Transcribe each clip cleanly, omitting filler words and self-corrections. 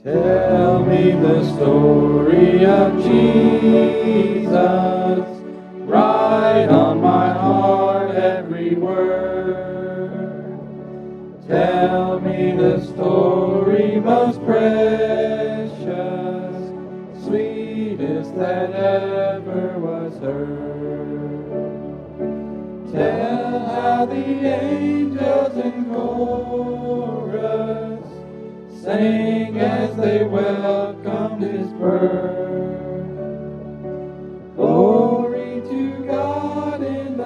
Tell me the story of Jesus. Write on my heart every word. Tell me the story most precious, sweetest that ever was heard. Tell how the angels in chorus sang as they welcomed his birth. Glory to God in the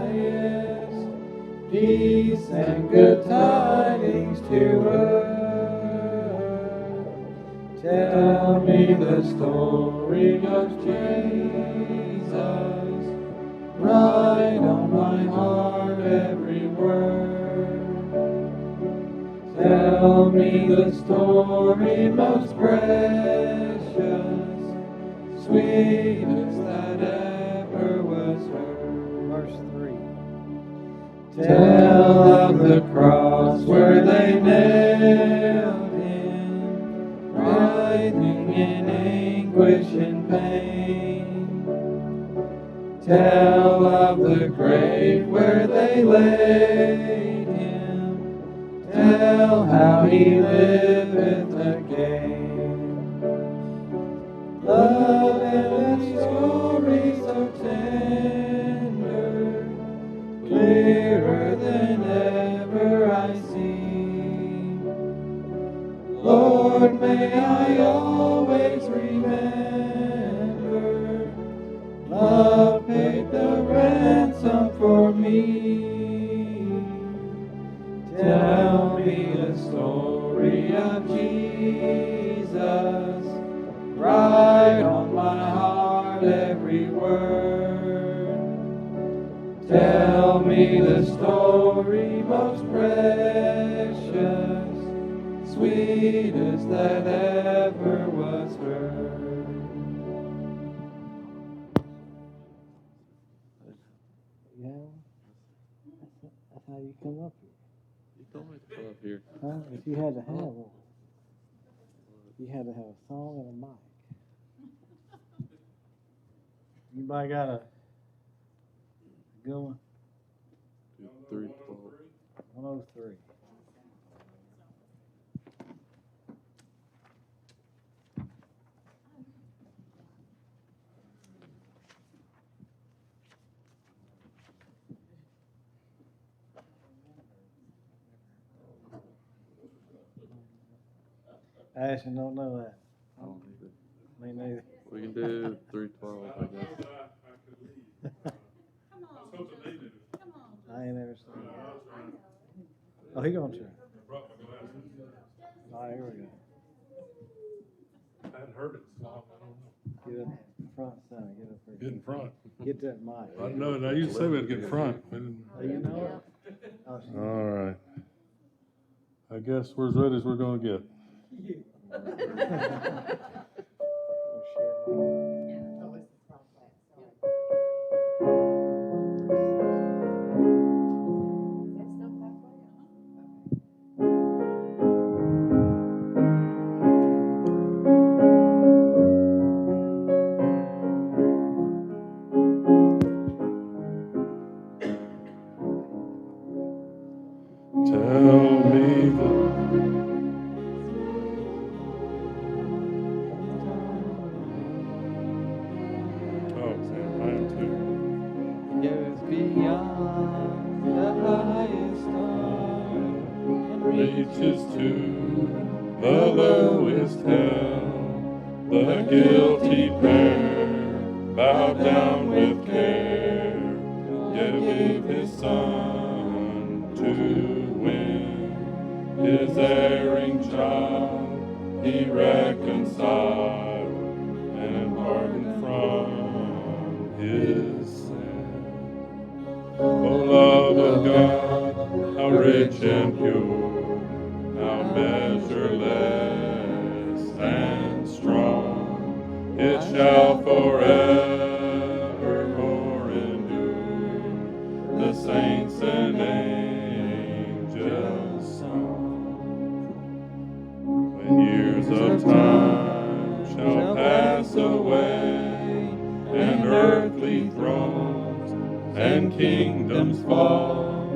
highest, peace and good tidings to earth. Tell me the story of Jesus. Write on my heart every word. Tell me the story most precious, sweetest that ever was heard. Verse 3. Tell of the cross where they nailed him, writhing in anguish and pain. Tell of the grave where they laid him. Tell how he liveth again. Love and story so tender, clearer than ever I see. Lord, may I always remember, love paid the ransom for me. Tell me the story of Jesus. Write on my heart every word. Tell me the story most precious, sweetest that ever was heard. Yeah. That's how you come up here. You told me to come up here. Huh? If you had to have one. You had to have a song and a mic. Anybody got a good one? 312. 103. Ashton don't know that. I don't need it. Me neither. We can do 312, I guess. I ain't never seen it. Oh, he gonna try. All right, here we go. I hadn't heard it. Get up front, son. Get up here. Get in front. Get that mic. I know, now you said we'd get in front. Oh, you know it? Oh, she- All right. I guess we're as ready as we're gonna get. Tell me the Oh, man, I am too. Goes beyond the highest star and Reaches to the lowest hell. The guilty pair bowed down with care. Yet gave his son to win his erring child. He reconciled and pardoned from his sin. O love of God, how rich and pure, how measureless and strong, it shall forevermore endure the saints and angels' song. kingdoms fall,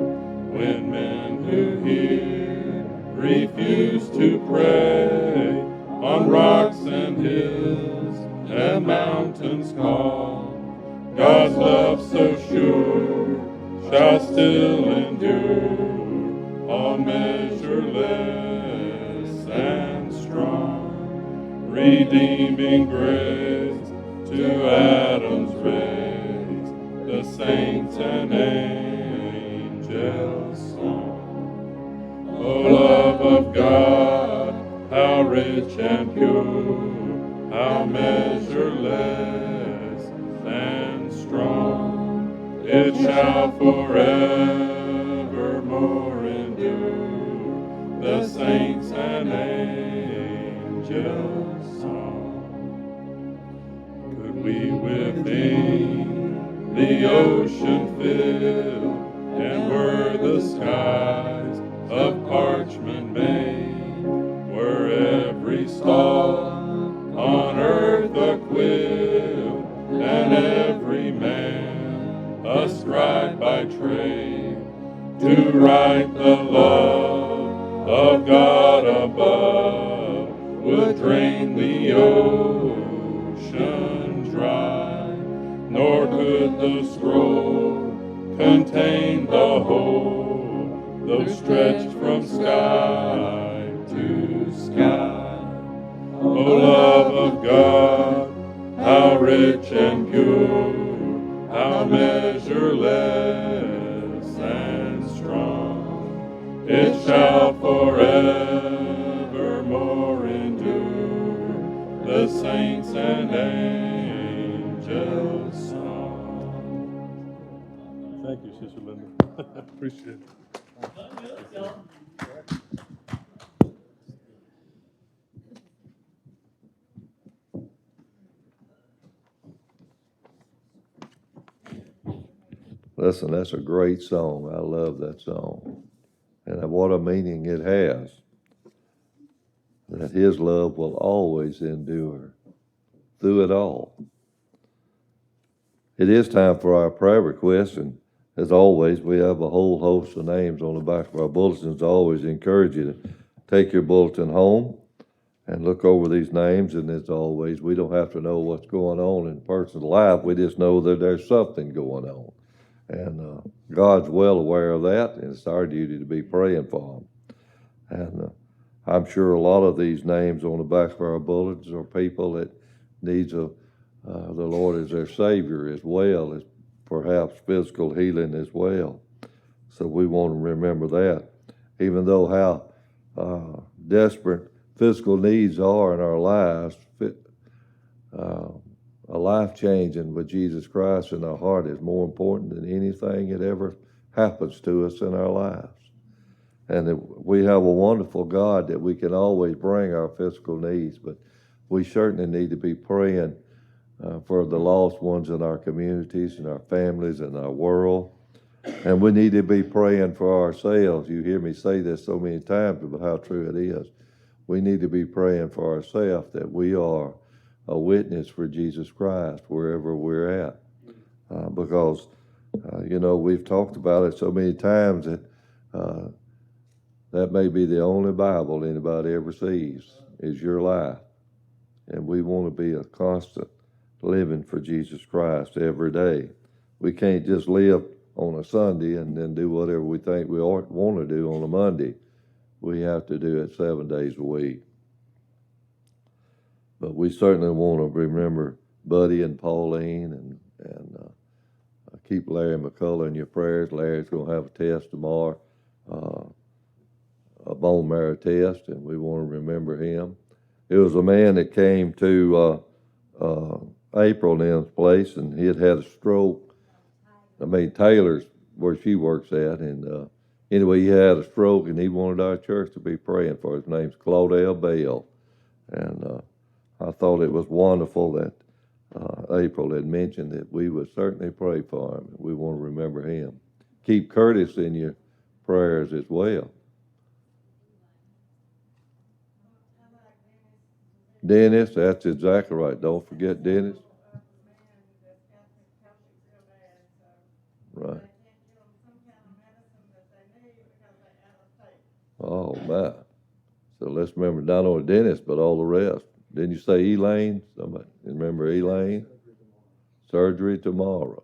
when men who hear refuse to pray, on rocks and hills and mountains call. God's love so sure shall still endure, all measureless and strong, redeeming grace to Adam's race, the saints and angels' song. O love of God, how rich and pure, how measureless and strong, it shall forevermore endure, the saints and angels' song. Could we within the ocean fill, and were the skies of parchment made, were every star on earth a quill, and every man a scribe by trade, to write the love of God above, would drain the ocean dry, nor could the scroll contain the whole, though stretched from sky to sky. O love of God, how rich and pure, how measureless and strong, it shall forevermore endure, the saints and angels' song. Thank you, Sister Linda. Appreciate it. Listen, that's a great song. I love that song. And what a meaning it has. That his love will always endure through it all. It is time for our prayer requests, and as always, we have a whole host of names on the back of our bulletins. I always encourage you to take your bulletin home and look over these names, and as always, we don't have to know what's going on in a person's life. We just know that there's something going on. And God's well aware of that, and it's our duty to be praying for them. And I'm sure a lot of these names on the back of our bulletins are people that needs the Lord as their Savior, as well as perhaps physical healing as well. So we want to remember that. Even though how desperate physical needs are in our lives, a life changing with Jesus Christ in our heart is more important than anything that ever happens to us in our lives. And we have a wonderful God that we can always bring our physical needs, but we certainly need to be praying for the lost ones in our communities, in our families, in our world. And we need to be praying for ourselves. You hear me say this so many times about how true it is. We need to be praying for ourselves that we are a witness for Jesus Christ wherever we're at. Because, we've talked about it so many times that that may be the only Bible anybody ever sees is your life. And we want to be a constant living for Jesus Christ every day. We can't just live on a Sunday and then do whatever we think we want to do on a Monday. We have to do it 7 days a week. But we certainly want to remember Buddy and Pauline and keep Larry McCullough in your prayers. Larry's going to have a test tomorrow, a bone marrow test, and we want to remember him. It was a man that came to April Lynn's place, and he had a stroke. Taylor's where she works at, and anyway, he had a stroke, and he wanted our church to be praying for him. His name's Claudel Bell, and I thought it was wonderful that April had mentioned that we would certainly pray for him. We want to remember him. Keep Curtis in your prayers as well. Dennis, that's exactly right. Don't forget Dennis. Right. Oh, my. So let's remember not only Dennis, but all the rest. Didn't you say Elaine? Somebody remember Elaine? Surgery tomorrow.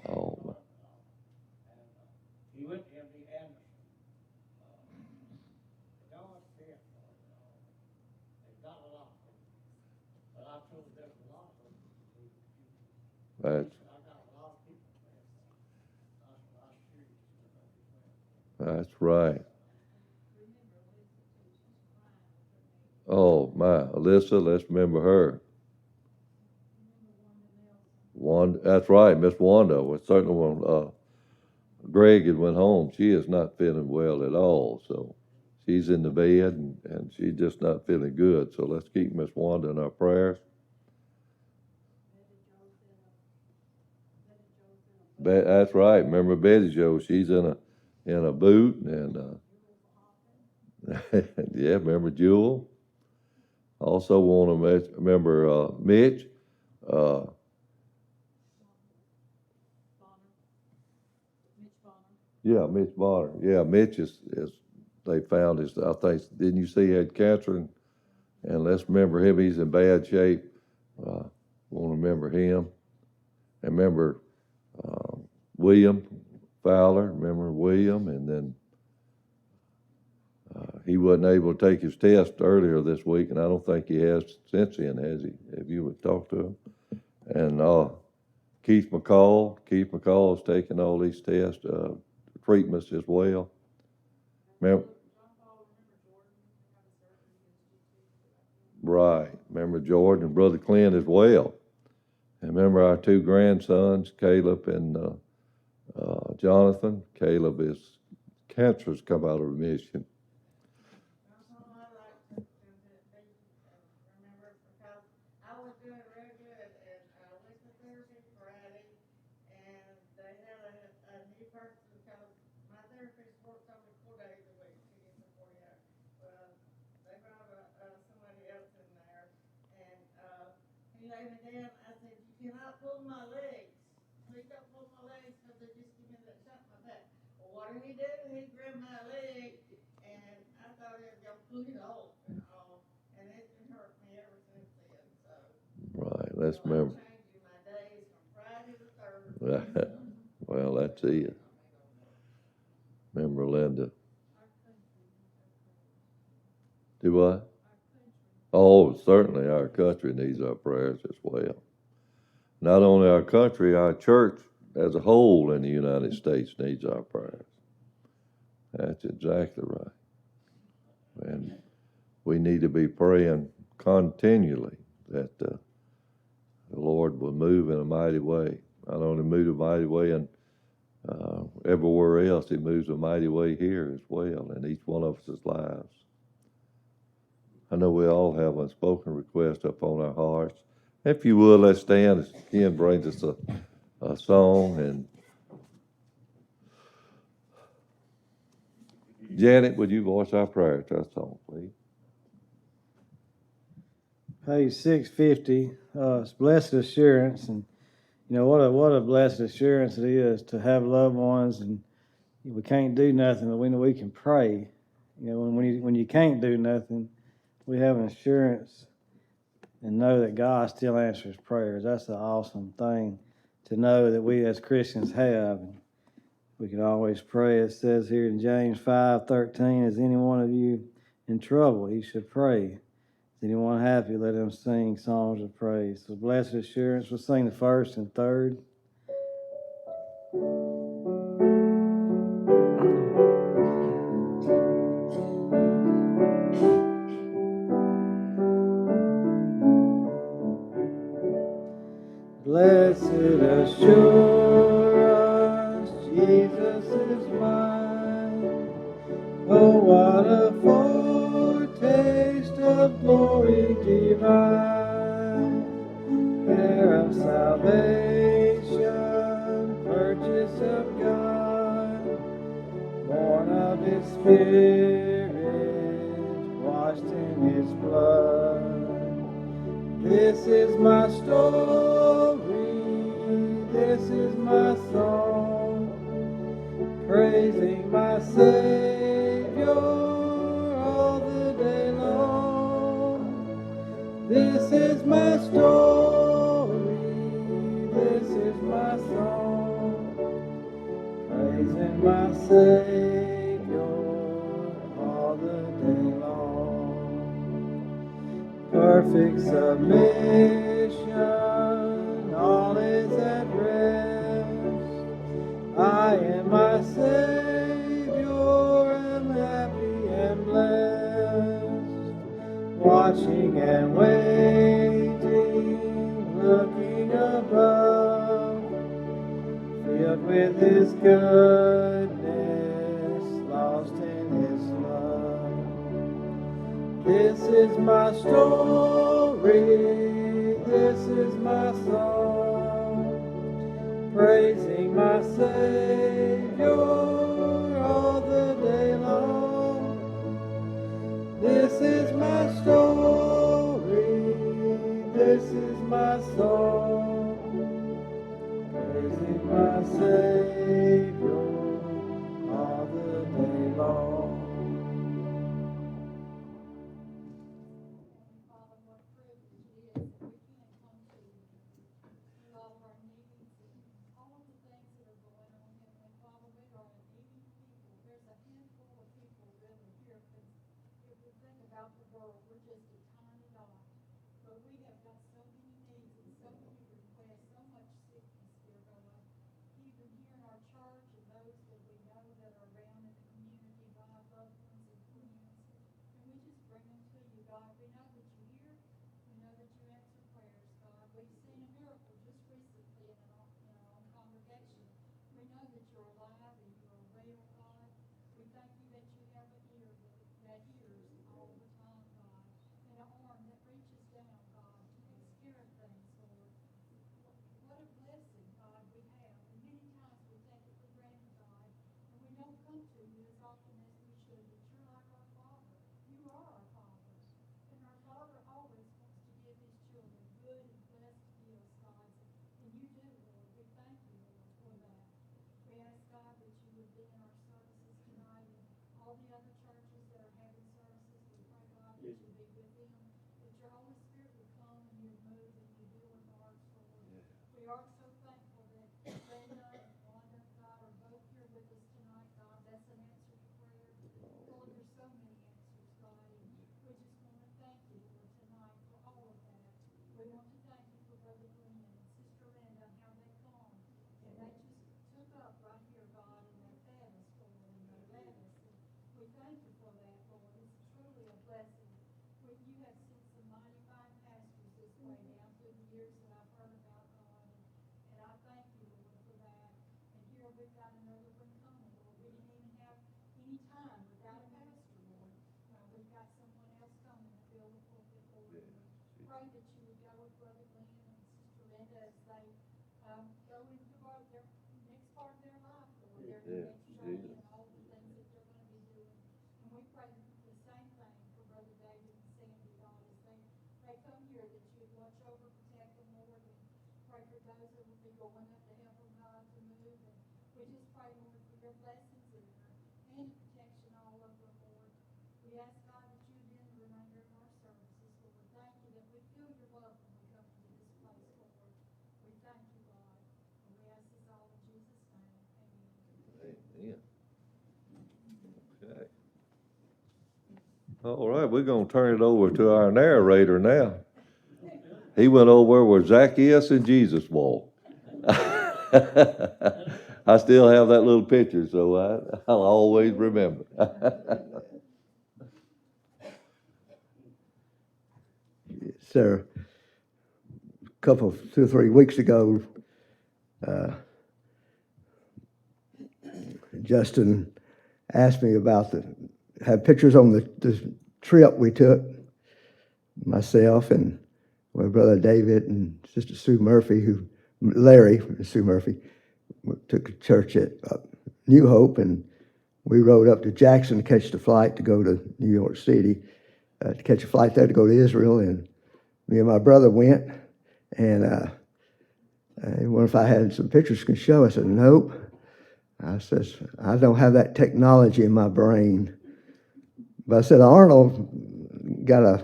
Oh, my. That's, that's right. Oh, my. Alyssa, let's remember her. Wanda, that's right, Miss Wanda. Well, certainly when Greg had went home, she is not feeling well at all. So she's in the bed and she's just not feeling good. So let's keep Miss Wanda in our prayers. That's right. Remember Betty Jo? She's in a boot and yeah. Remember Jewel? Also want to remember Mitch. Uh, yeah, Mitch Bonner. Yeah, Mitch is they found his. I think didn't you see he had cancer and let's remember him. He's in bad shape. Want to remember him and remember William Fowler. Remember William, and then he wasn't able to take his test earlier this week, and I don't think he has since then, has he? Have you talked to him? And Keith McCall. Keith McCall is taking all these tests, treatments as well. Remember, right. Remember Jordan and Brother Clint as well. And remember our two grandsons, Caleb and Jonathan. Caleb is cancer's come out of remission. Right, let's remember. Well, that's it. Remember Linda. Do what? Oh, certainly our country needs our prayers as well. Not only our country, our church as a whole in the United States needs our prayers. That's exactly right. And we need to be praying continually that the Lord will move in a mighty way. Not only move in a mighty way in everywhere else, He moves a mighty way here as well in each one of us' lives. I know we all have unspoken requests up on our hearts. If you would, let's stand as Ken brings us a song. And Janet, would you voice our prayer to our song, please? Page 650, it's blessed assurance, and you know what a blessed assurance it is to have loved ones, and we can't do nothing, but we know we can pray. You know, when you can't do nothing, we have an assurance and know that God still answers prayers. That's an awesome thing to know that we as Christians have. And we can always pray. It says here in James 5:13, is any one of you in trouble, he should pray. Is anyone happy? Let him sing songs of praise. So blessed assurance. We'll sing the first and third. Blessed assurance, Jesus is mine. Oh, what a foretaste of glory divine, heir of salvation, Spirit, washed in His blood. This is my story, this is my song, praising my Savior all the day long. This is my story, this is my song, praising my Savior all the day long. Perfect submission, all is at rest. I and my Savior am happy and blessed, watching and waiting, looking above, filled with His goodness, lost in His love. This is my story, this is my song, praising my Savior all the day long. This is my story, this is my song, praising my Savior all the day long. Father, what a privilege it is that we can come to you with all of our needs and all of the things that are going on. Heavenly Father, we are a needy people. There's a handful of people really here, but if we think about the world, we're just a tiny dot. But we have got so many needs and so many requests, so much sickness, dear God. Even here in our church and those that we know that are around in the community, God, loved ones and friends. And we just bring them to you, God. We know that you hear. We know that you answer prayers, God. We've seen a miracle just recently in our own congregation. We know that you're alive and you are real, God. We thank you that you have an ear that hears all the time, God, and an arm that reaches down, God, to take care of things, Lord. What a blessing, God, we have. And many times we take it for granted, God, and we don't come to you as often as we should. But you're like our Father. You are our Father. And our Father always wants to give His children good and blessed gifts, God. And you do, Lord. We thank you, Lord, for that. We ask, God, that you would be in our services tonight and all the other churches that are having services. We pray, God, that you be with them, that your Holy Spirit would come and you'd move and you'd do in hearts, Lord. We are so thankful that Brenda and Wanda, God, are both here with us tonight, God. That's an answer to prayer. Lord, there's so many answers, God, and we just want to thank you, Lord, tonight for all of that. We want to thank you for Brother Glenn and Sister Linda and how they come and they just took up right here, God, and they fed us, Lord, and they led us. And we thank you for that, Lord. It's truly a blessing. You have sent some mighty fine pastors this way down through the years that I've heard about, God, and I thank you, Lord, for that. And here we've got another one coming, Lord. We didn't even have any time without a pastor, Lord. We've got someone else coming to fill the pulpit, Lord. And we pray that you would go with Brother Glenn and Sister Linda as they go into their next part of their life, Lord, their next journey and all the things that they're going to be doing. And we pray the same thing for Brother David and Sandy, God, as they come here, that you would watch over, protect them, Lord, and pray for those that will be going up to help them, God, to move. And we just pray, Lord, for your blessings and your hand of protection all over them, Lord. We ask, God, that you would end the remainder of our services, Lord. Thank you that we feel your love when we come into this place, Lord. We thank you, God. And we ask this all in Jesus' name. Amen. Amen. Okay. All right, we're going to turn it over to our narrator now. He went over where Zacchaeus and Jesus walked. I still have that little picture, so I'll always remember. So, two or 3 weeks ago, Justin asked me about have pictures on the trip we took, myself and my brother David and Sister Sue Murphy, Larry, Sue Murphy, took a church at New Hope, and we rode up to Jackson to catch the flight to go to New York City, to catch a flight there to go to Israel. And me and my brother went, and he wondered if I had some pictures you can show. I said, nope. I says, I don't have that technology in my brain. But I said, Arnold got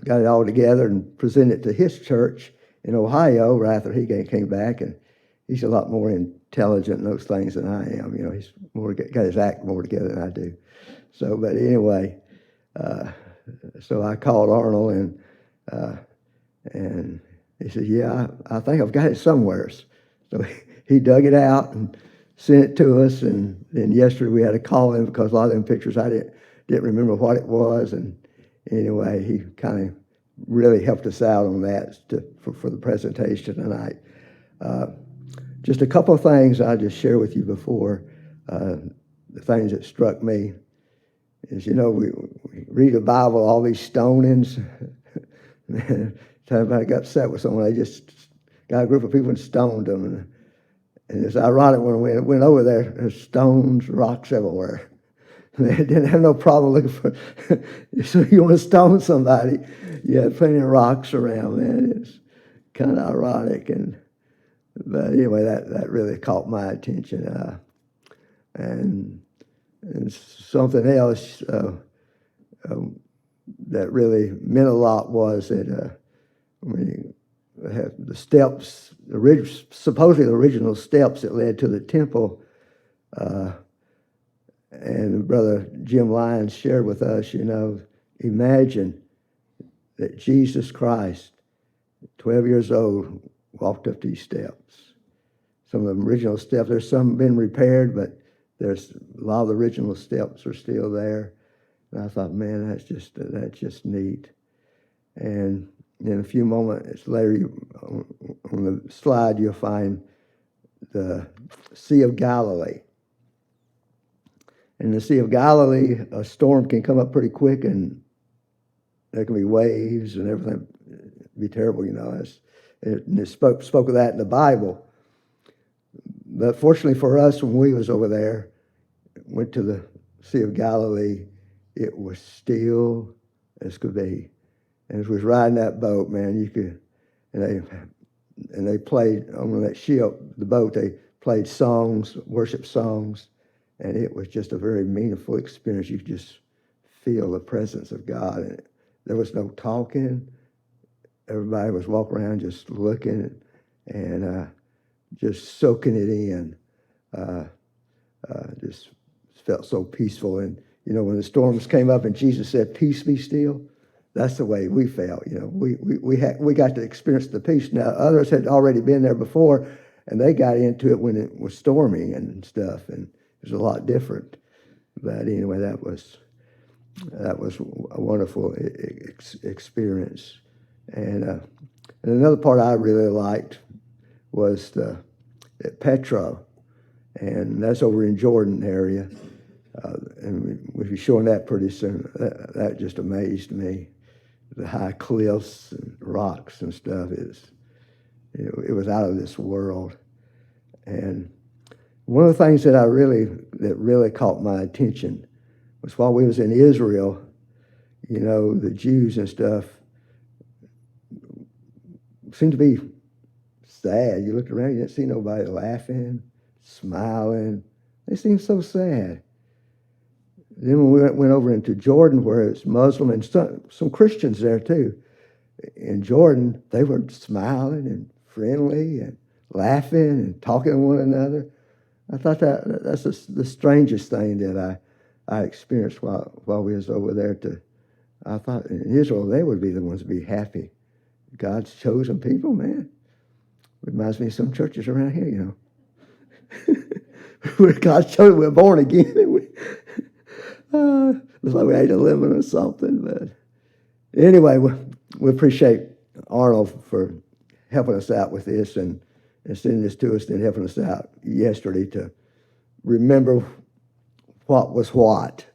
it all together and presented it to his church in Ohio right after he came back, and he's a lot more intelligent in those things than I am. You know, he's got his act more together than I do. So, but anyway, so I called Arnold, and he said, yeah, I think I've got it somewhere. So he dug it out and sent it to us, and then yesterday we had to call him because a lot of them pictures I didn't remember what it was, and anyway, he kind of really helped us out on that for the presentation tonight. Just a couple of things I'll just share with you before. The things that struck me is, you know, we read the Bible, all these stonings. Time I got upset with someone, they just got a group of people and stoned them. And it's ironic when we went over there, there's stones, rocks everywhere. They didn't have no problem looking for. So you want to stone somebody, you had plenty of rocks around, man. It's kind of ironic, but anyway, that really caught my attention. And something else that really meant a lot was that when you have the steps, supposedly the original steps that led to the temple. And Brother Jim Lyons shared with us, you know, imagine that Jesus Christ, 12 years old, walked up these steps. Some of the original steps, there's some been repaired, but there's a lot of the original steps are still there. And I thought, man, that's just neat. And in a few moments later, on the slide, you'll find the Sea of Galilee. In the Sea of Galilee, a storm can come up pretty quick, and there can be waves and everything. It'd be terrible, you know. It spoke of that in the Bible. But fortunately for us, when we was over there, went to the Sea of Galilee, it was still as could be. And as we was riding that boat, man, you could, and they played on that ship, the boat. They played songs, worship songs. And it was just a very meaningful experience. You could just feel the presence of God. And there was no talking. Everybody was walking around just looking and just soaking it in. Just felt so peaceful. And, you know, when the storms came up and Jesus said, peace be still, that's the way we felt. You know, we got to experience the peace. Now, others had already been there before, and they got into it when it was storming and stuff. And it was a lot different, but anyway, that was a wonderful experience. And another part I really liked was at Petra, and that's over in Jordan area. And we'll be showing that pretty soon. That just amazed me. The high cliffs and rocks and stuff it was out of this world. And one of the things that really caught my attention was while we was in Israel, you know, the Jews and stuff seemed to be sad. You looked around, you didn't see nobody laughing, smiling. They seemed so sad. Then when we went over into Jordan, where it's Muslim and some Christians there too, in Jordan, they were smiling and friendly and laughing and talking to one another. I thought that's the strangest thing that I experienced while we was over there. I thought in Israel they would be the ones to be happy. God's chosen people, man. Reminds me of some churches around here, you know. We're God's chosen. We're born again. Looks like we ate a lemon or something. But anyway, we appreciate Arnold for helping us out with this and sending this to us and helping us out yesterday to remember what was what,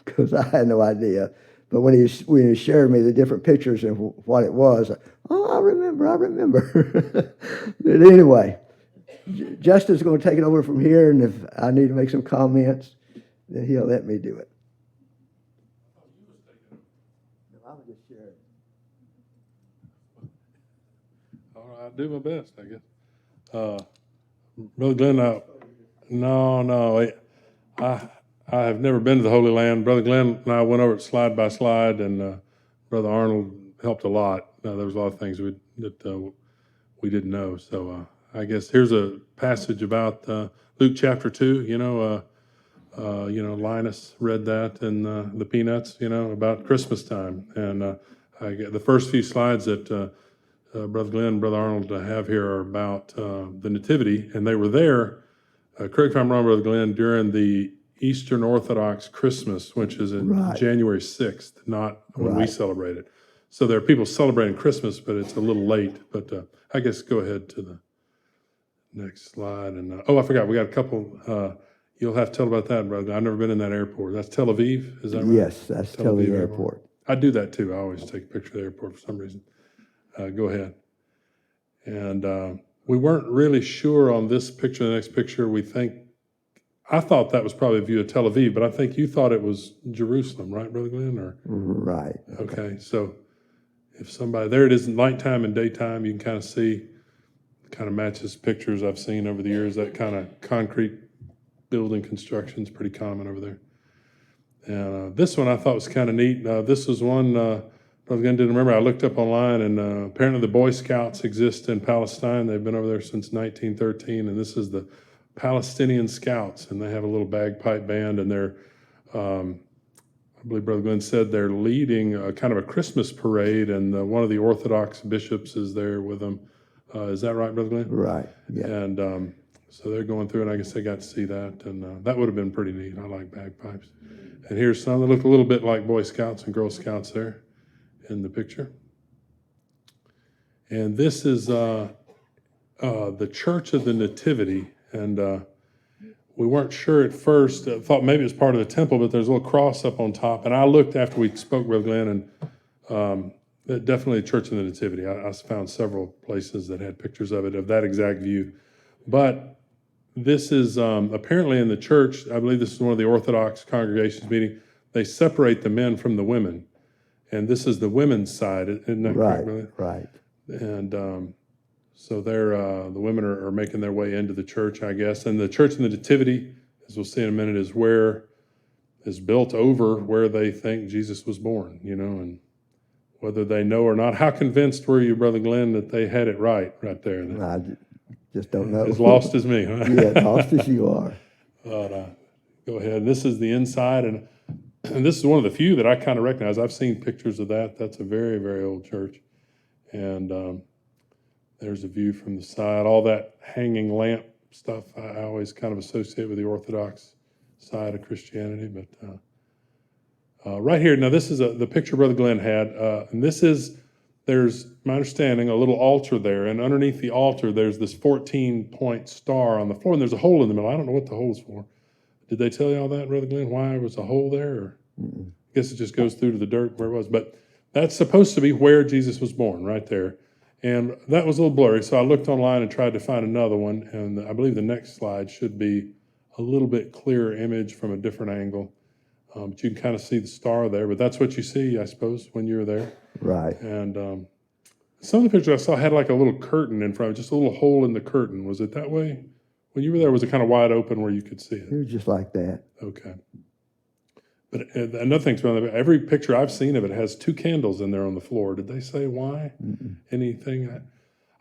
because I had no idea. But when he shared me the different pictures and what it was, I remember. But anyway, Justin's going to take it over from here, and if I need to make some comments, then he'll let me do it. No, I was just sharing. All right, I'll do my best, I guess. Brother Glenn, I have never been to the Holy Land. Brother Glenn and I went over it slide by slide, and Brother Arnold helped a lot. There was a lot of things that we didn't know. So I guess here's a passage about Luke chapter 2. Linus read that in the Peanuts. About Christmas time, and I get the first few slides that Brother Glenn and Brother Arnold have here are about the Nativity, and they were there. Correct me if I'm wrong, Brother Glenn, during the Eastern Orthodox Christmas, which is in Right. January 6th, not when we Right. celebrate it. So there are people celebrating Christmas, but it's a little late. But I guess go ahead to the next slide. And I forgot, we got a couple. You'll have to tell about that, brother. I've never been in that airport. That's Tel Aviv, is that right? Yes, that's Tel Aviv Airport. I do that too. I always take a picture of the airport for some reason. Go ahead. And we weren't really sure on this picture, the next picture. I thought that was probably a view of Tel Aviv, but I think you thought it was Jerusalem, right, Brother Glenn? Or Right. okay, so if somebody, there it is in nighttime and daytime, you can kind of see, kind of matches pictures I've seen over the years. That kind of concrete building construction is pretty common over there. And this one I thought was kind of neat. This was one, Brother Glenn didn't remember, I looked up online, and apparently the Boy Scouts exist in Palestine. They've been over there since 1913, and this is the Palestinian Scouts, and they have a little bagpipe band, and they're, I believe Brother Glenn said they're leading a kind of a Christmas parade, and one of the Orthodox bishops is there with them. Is that right, Brother Glenn? Right. Yeah. And so they're going through, and I guess they got to see that, and that would have been pretty neat. I like bagpipes. And here's some that look a little bit like Boy Scouts and Girl Scouts there in the picture. And this is the Church of the Nativity. And we weren't sure at first, thought maybe it was part of the temple, but there's a little cross up on top. And I looked after we spoke, Brother Glenn, and definitely Church of the Nativity. I found several places that had pictures of it, of that exact view. But this is apparently in the church, I believe this is one of the Orthodox congregations meeting, they separate the men from the women. And this is the women's side, isn't that correct, brother? Right. And so they're the women are making their way into the church, I guess. And the Church of the Nativity, as we'll see in a minute, is built over where they think Jesus was born, and whether they know or not. How convinced were you, Brother Glenn, that they had it right there? I just don't know. As lost as me, huh? Yeah, lost as you are. But go ahead. This is the inside, and this is one of the few that I kind of recognize. I've seen pictures of that. That's a very, very old church. And there's a view from the side. All that hanging lamp stuff I always kind of associate with the Orthodox side of Christianity. But right here, now this is the picture Brother Glenn had. And there's, my understanding, a little altar there. And underneath the altar, there's this 14-point star on the floor. And there's a hole in the middle. I don't know what the hole's for. Did they tell you all that, Brother Glenn? Why there was a hole there? Or I guess it just goes through to the dirt where it was. But that's supposed to be where Jesus was born, right there. And that was a little blurry, so I looked online and tried to find another one. And I believe the next slide should be a little bit clearer image from a different angle. But you can kind of see the star there. But that's what you see, I suppose, when you're there. Right. And some of the pictures I saw had like a little curtain in front, just a little hole in the curtain. Was it that way? When you were there, was it kind of wide open where you could see it? It was just like that. Okay. But another thing, every picture I've seen of it has 2 candles in there on the floor. Did they say why? Anything?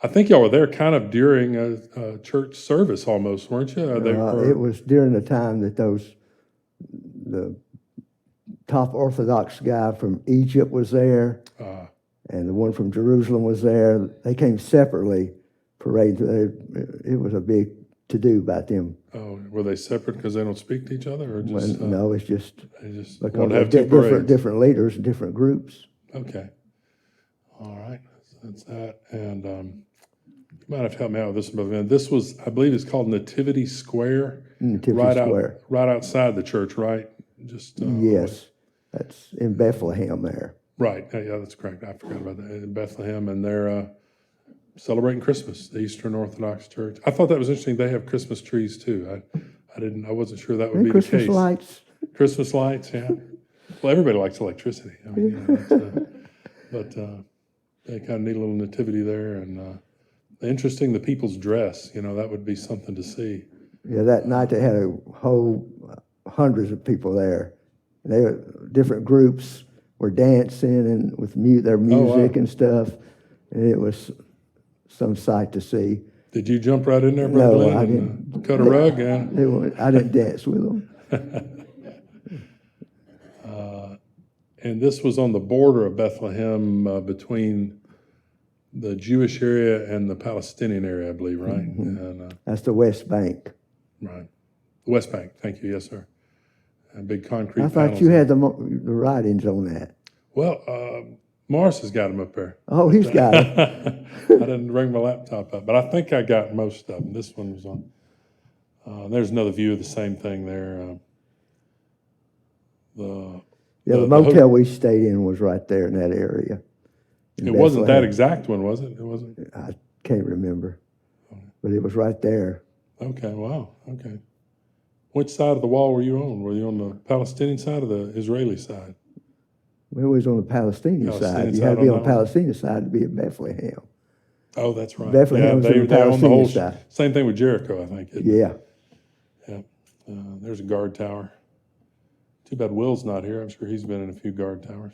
I think y'all were there kind of during a church service almost, weren't you? It was during the time that the top Orthodox guy from Egypt was there, and the one from Jerusalem was there. They came separately, parade. It was a big to-do about them. Oh, were they separate because they don't speak to each other, or just No, it's just they just because want to have they're 2 parades? different leaders, different groups. Okay. All right. So that's that. And you might have to help me out with this one, but this was, I believe it's called Nativity Square. Nativity Square. Right outside the church, right? Just Yes, that's in Bethlehem there. Right. Yeah, that's correct. I forgot about that. In Bethlehem, and they're celebrating Christmas, the Eastern Orthodox Church. I thought that was interesting. They have Christmas trees too. I wasn't sure that would And be Christmas the case. lights. Christmas lights, yeah. Well, everybody likes electricity. I mean, you know, they kind of need a little nativity there. And interesting, the people's dress, you know, that would be something to see. Yeah, that night they had a whole hundreds of people there. They were different groups were dancing and with their music wow. and stuff. And it was some sight to see. Did you jump right in there, Brother No, Glenn, I and didn't. cut a rug? Yeah. I didn't dance with them. And this was on the border of Bethlehem between the Jewish area and the Palestinian area, I believe, right? And, That's the West Bank. right. The West Bank, thank you, yes, sir. And big concrete I thought panels you there. had the writings on that. Well, Morris has got them up there. Oh, he's got it. I didn't bring my laptop up, but I think I got most of them. This one was on. There's another view of the same thing there. The motel we stayed in was right there in that area. It wasn't that exact one, was it? It wasn't. I can't remember, but it was right there. Okay, wow, okay. Which side of the wall were you on? Were you on the Palestinian side or the Israeli side? We was on the Palestinian Palestinian side. You side had to be on on the that one? Palestinian side to be at Bethlehem. Oh, that's right. Bethlehem was on the they own the whole. Palestinian side. Same thing with Jericho, I think. isn't it? Yeah. Yeah. There's a guard tower. Too bad Will's not here. I'm sure he's been in a few guard towers.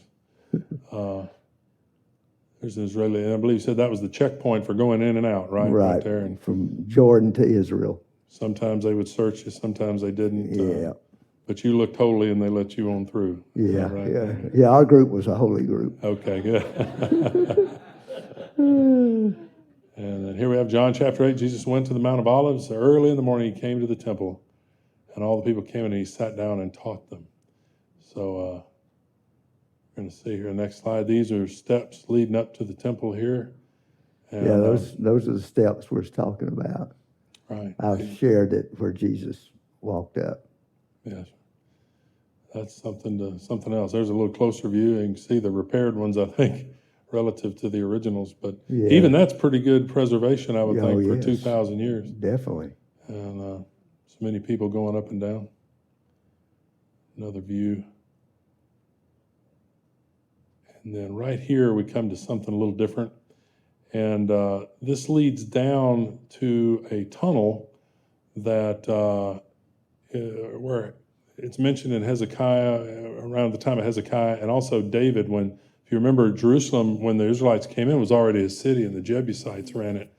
There's an Israeli, and I believe you said that was the checkpoint for going in and out, right? Right. There. And From Jordan to Israel. sometimes they would search you, sometimes they didn't. Yeah. But you looked holy and they let you on through. Is Yeah. that right? Yeah. Yeah. Our group was a holy group. Okay, good. And then here we have John chapter 8. Jesus went to the Mount of Olives. Early in the morning, he came to the temple, and all the people came in, and he sat down and taught them. So we're going to see here, next slide. These are steps leading up to the temple here. And, Yeah, those are the steps we're talking about. right. I shared it where Jesus walked up. Yes. That's something else. There's a little closer view. You can see the repaired ones, I think, relative to the originals. But Yeah. even that's pretty good preservation, I would Oh, think, for yes. 2,000 years. Definitely. And so many people going up and down. Another view. And then right here, we come to something a little different. And this leads down to a tunnel that where it's mentioned in Hezekiah, around the time of Hezekiah, and also David, when, if you remember, Jerusalem, when the Israelites came in, was already a city, and the Jebusites ran it.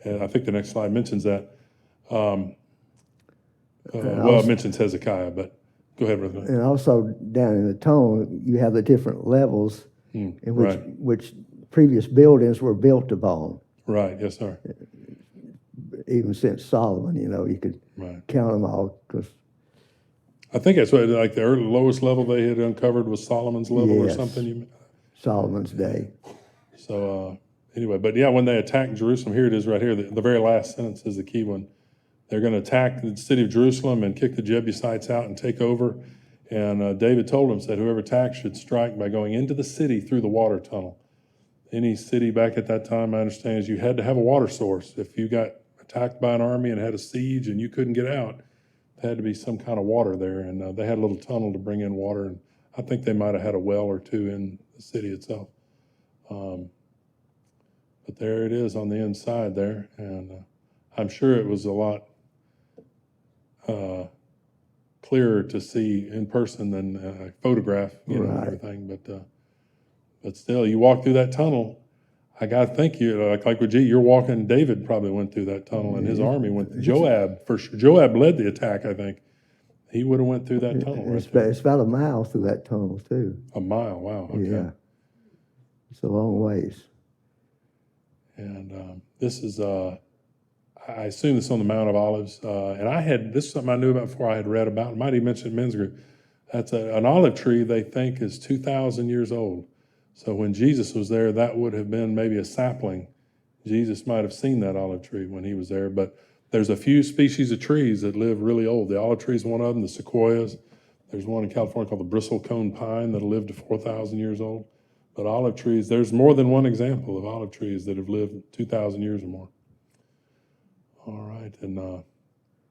And I think the next slide mentions that. Well, it mentions Hezekiah, but go ahead, Brother. And also down in the tunnel, you have the different levels in which previous buildings were built upon. Right, yes, sir. Even since Solomon, you could count them all. Cause I think that's what, like the lowest level they had uncovered was Solomon's level or Yes. something. Solomon's day. So anyway, but yeah, when they attacked Jerusalem, here it is right here. The very last sentence is the key one. They're going to attack the city of Jerusalem and kick the Jebusites out and take over. And David told them, said, whoever attacks should strike by going into the city through the water tunnel. Any city back at that time, I understand, is you had to have a water source. If you got attacked by an army and had a siege and you couldn't get out, there had to be some kind of water there. And they had a little tunnel to bring in water. And I think they might have had a well or two in the city itself. But there it is on the inside there. And I'm sure it was a lot clearer to see in person than a photograph, and everything. But still, you walk through that tunnel. I got to think like with G, you're walking. David probably went through that tunnel, and his army went. Joab for sure. Joab led the attack. I think he would have went through that tunnel. It's about a mile through that tunnel too. A mile. Wow. Okay. Yeah, it's a long ways. And this is. I assume this is on the Mount of Olives, and this is something I knew about before. I had read about. I might even mention men's group. That's an olive tree they think is 2,000 years old. So when Jesus was there, that would have been maybe a sapling. Jesus might have seen that olive tree when he was there. But there's a few species of trees that live really old. The olive tree is one of them. The sequoias. There's one in California called the bristlecone pine that'll live to 4,000 years old. But olive trees, there's more than one example of olive trees that have lived 2,000 years or more. All right, and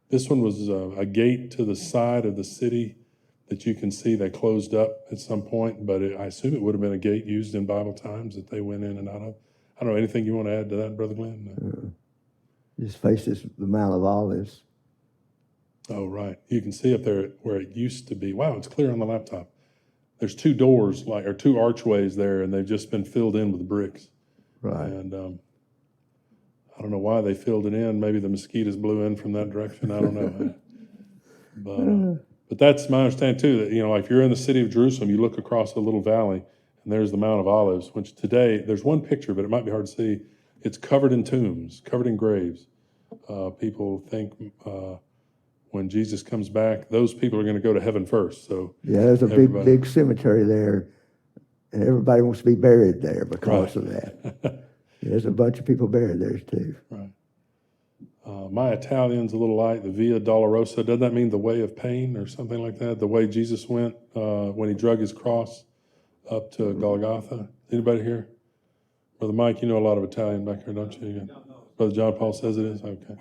this one was a gate to the side of the city that you can see they closed up at some point, but I assume it would have been a gate used in Bible times that they went in and out of. I don't know, anything you want to add to that, Brother Glenn? No. Just faces the Mount of Olives. Oh, right. You can see up there where it used to be. Wow, it's clear on the laptop. There's two doors, or two archways there, and they've just been filled in with bricks. Right. And I don't know why they filled it in. Maybe the mosquitoes blew in from that direction. I don't know. But that's my understanding too, that, if you're in the city of Jerusalem, you look across a little valley, and there's the Mount of Olives, which today, there's one picture, but it might be hard to see. It's covered in tombs, covered in graves. People think when Jesus comes back, those people are going to go to heaven first. So Yeah, there's a big cemetery there, and everybody wants to be buried there because of that. There's a bunch of people buried there too. Right. My Italian's a little light. The Via Dolorosa, doesn't that mean the way of pain or something like that? The way Jesus went when he drug his cross up to Golgotha. Anybody here? Brother Mike, you know a lot of Italian back here, don't you? Brother John Paul says it is? Okay.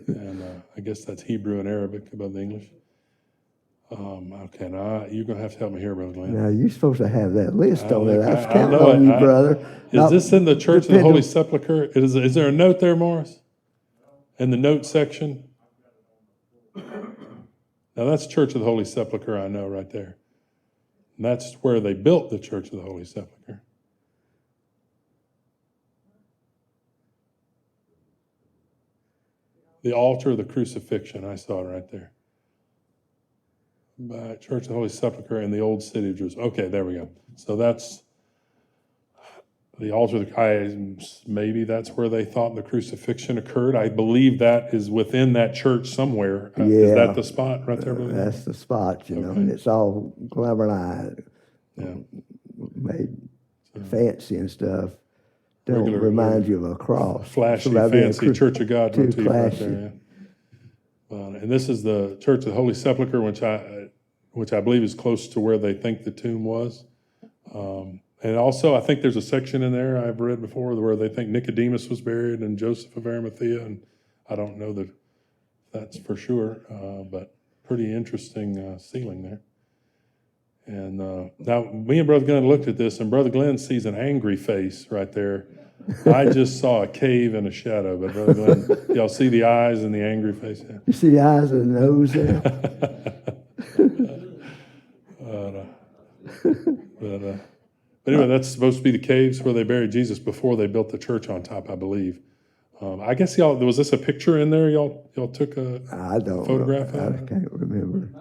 And I guess that's Hebrew and Arabic above the English. Okay, now you're going to have to help me here, Brother Glenn. Now, you're supposed to have that list on there. I was I counting know on it. you, brother. Is this in the Church of the Holy depending- Sepulchre? Is there a note there, Morris? In the note section? Now, that's Church of the Holy Sepulchre, I know, right there. And that's where they built the Church of the Holy Sepulchre. The altar of the crucifixion, I saw it right there. By Church of the Holy Sepulchre in the old city of Jerusalem. Okay, there we go. So that's the altar of the, maybe that's where they thought the crucifixion occurred. I believe that is within that church somewhere. Is Yeah. that the spot right there? That's the spot, Okay. and it's all glamorized, Yeah. made fancy and stuff. Don't Regular- remind you of a cross. Flashy, Somebody being fancy Church of God too motif right flashy. there. Yeah. And this is the Church of the Holy Sepulchre, which I believe is close to where they think the tomb was. And also, I think there's a section in there I've read before where they think Nicodemus was buried and Joseph of Arimathea, and I don't know that that's for sure, but pretty interesting ceiling there. And now, me and Brother Glenn looked at this, and Brother Glenn sees an angry face right there. I just saw a cave and a shadow, but Brother Glenn, y'all see the eyes and the angry face? Yeah. You see the eyes and the nose there? But anyway, that's supposed to be the caves where they buried Jesus before they built the church on top, I believe. I guess y'all, was this a picture in there? Y'all took a I don't photograph know. of I it? can't remember.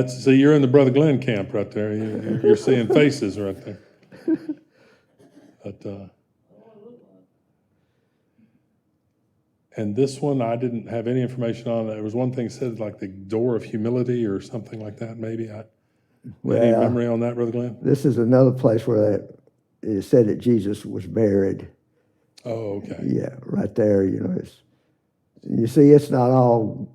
So you're in the Brother Glenn camp right there. You're seeing faces right there. But, and this one, I didn't have any information on. There was one thing said like the door of humility or something like that, maybe. Any Well, memory on that, Brother Glenn? this is another place where it said that Jesus was buried. Oh, okay. Yeah, right there. You see, it's not all.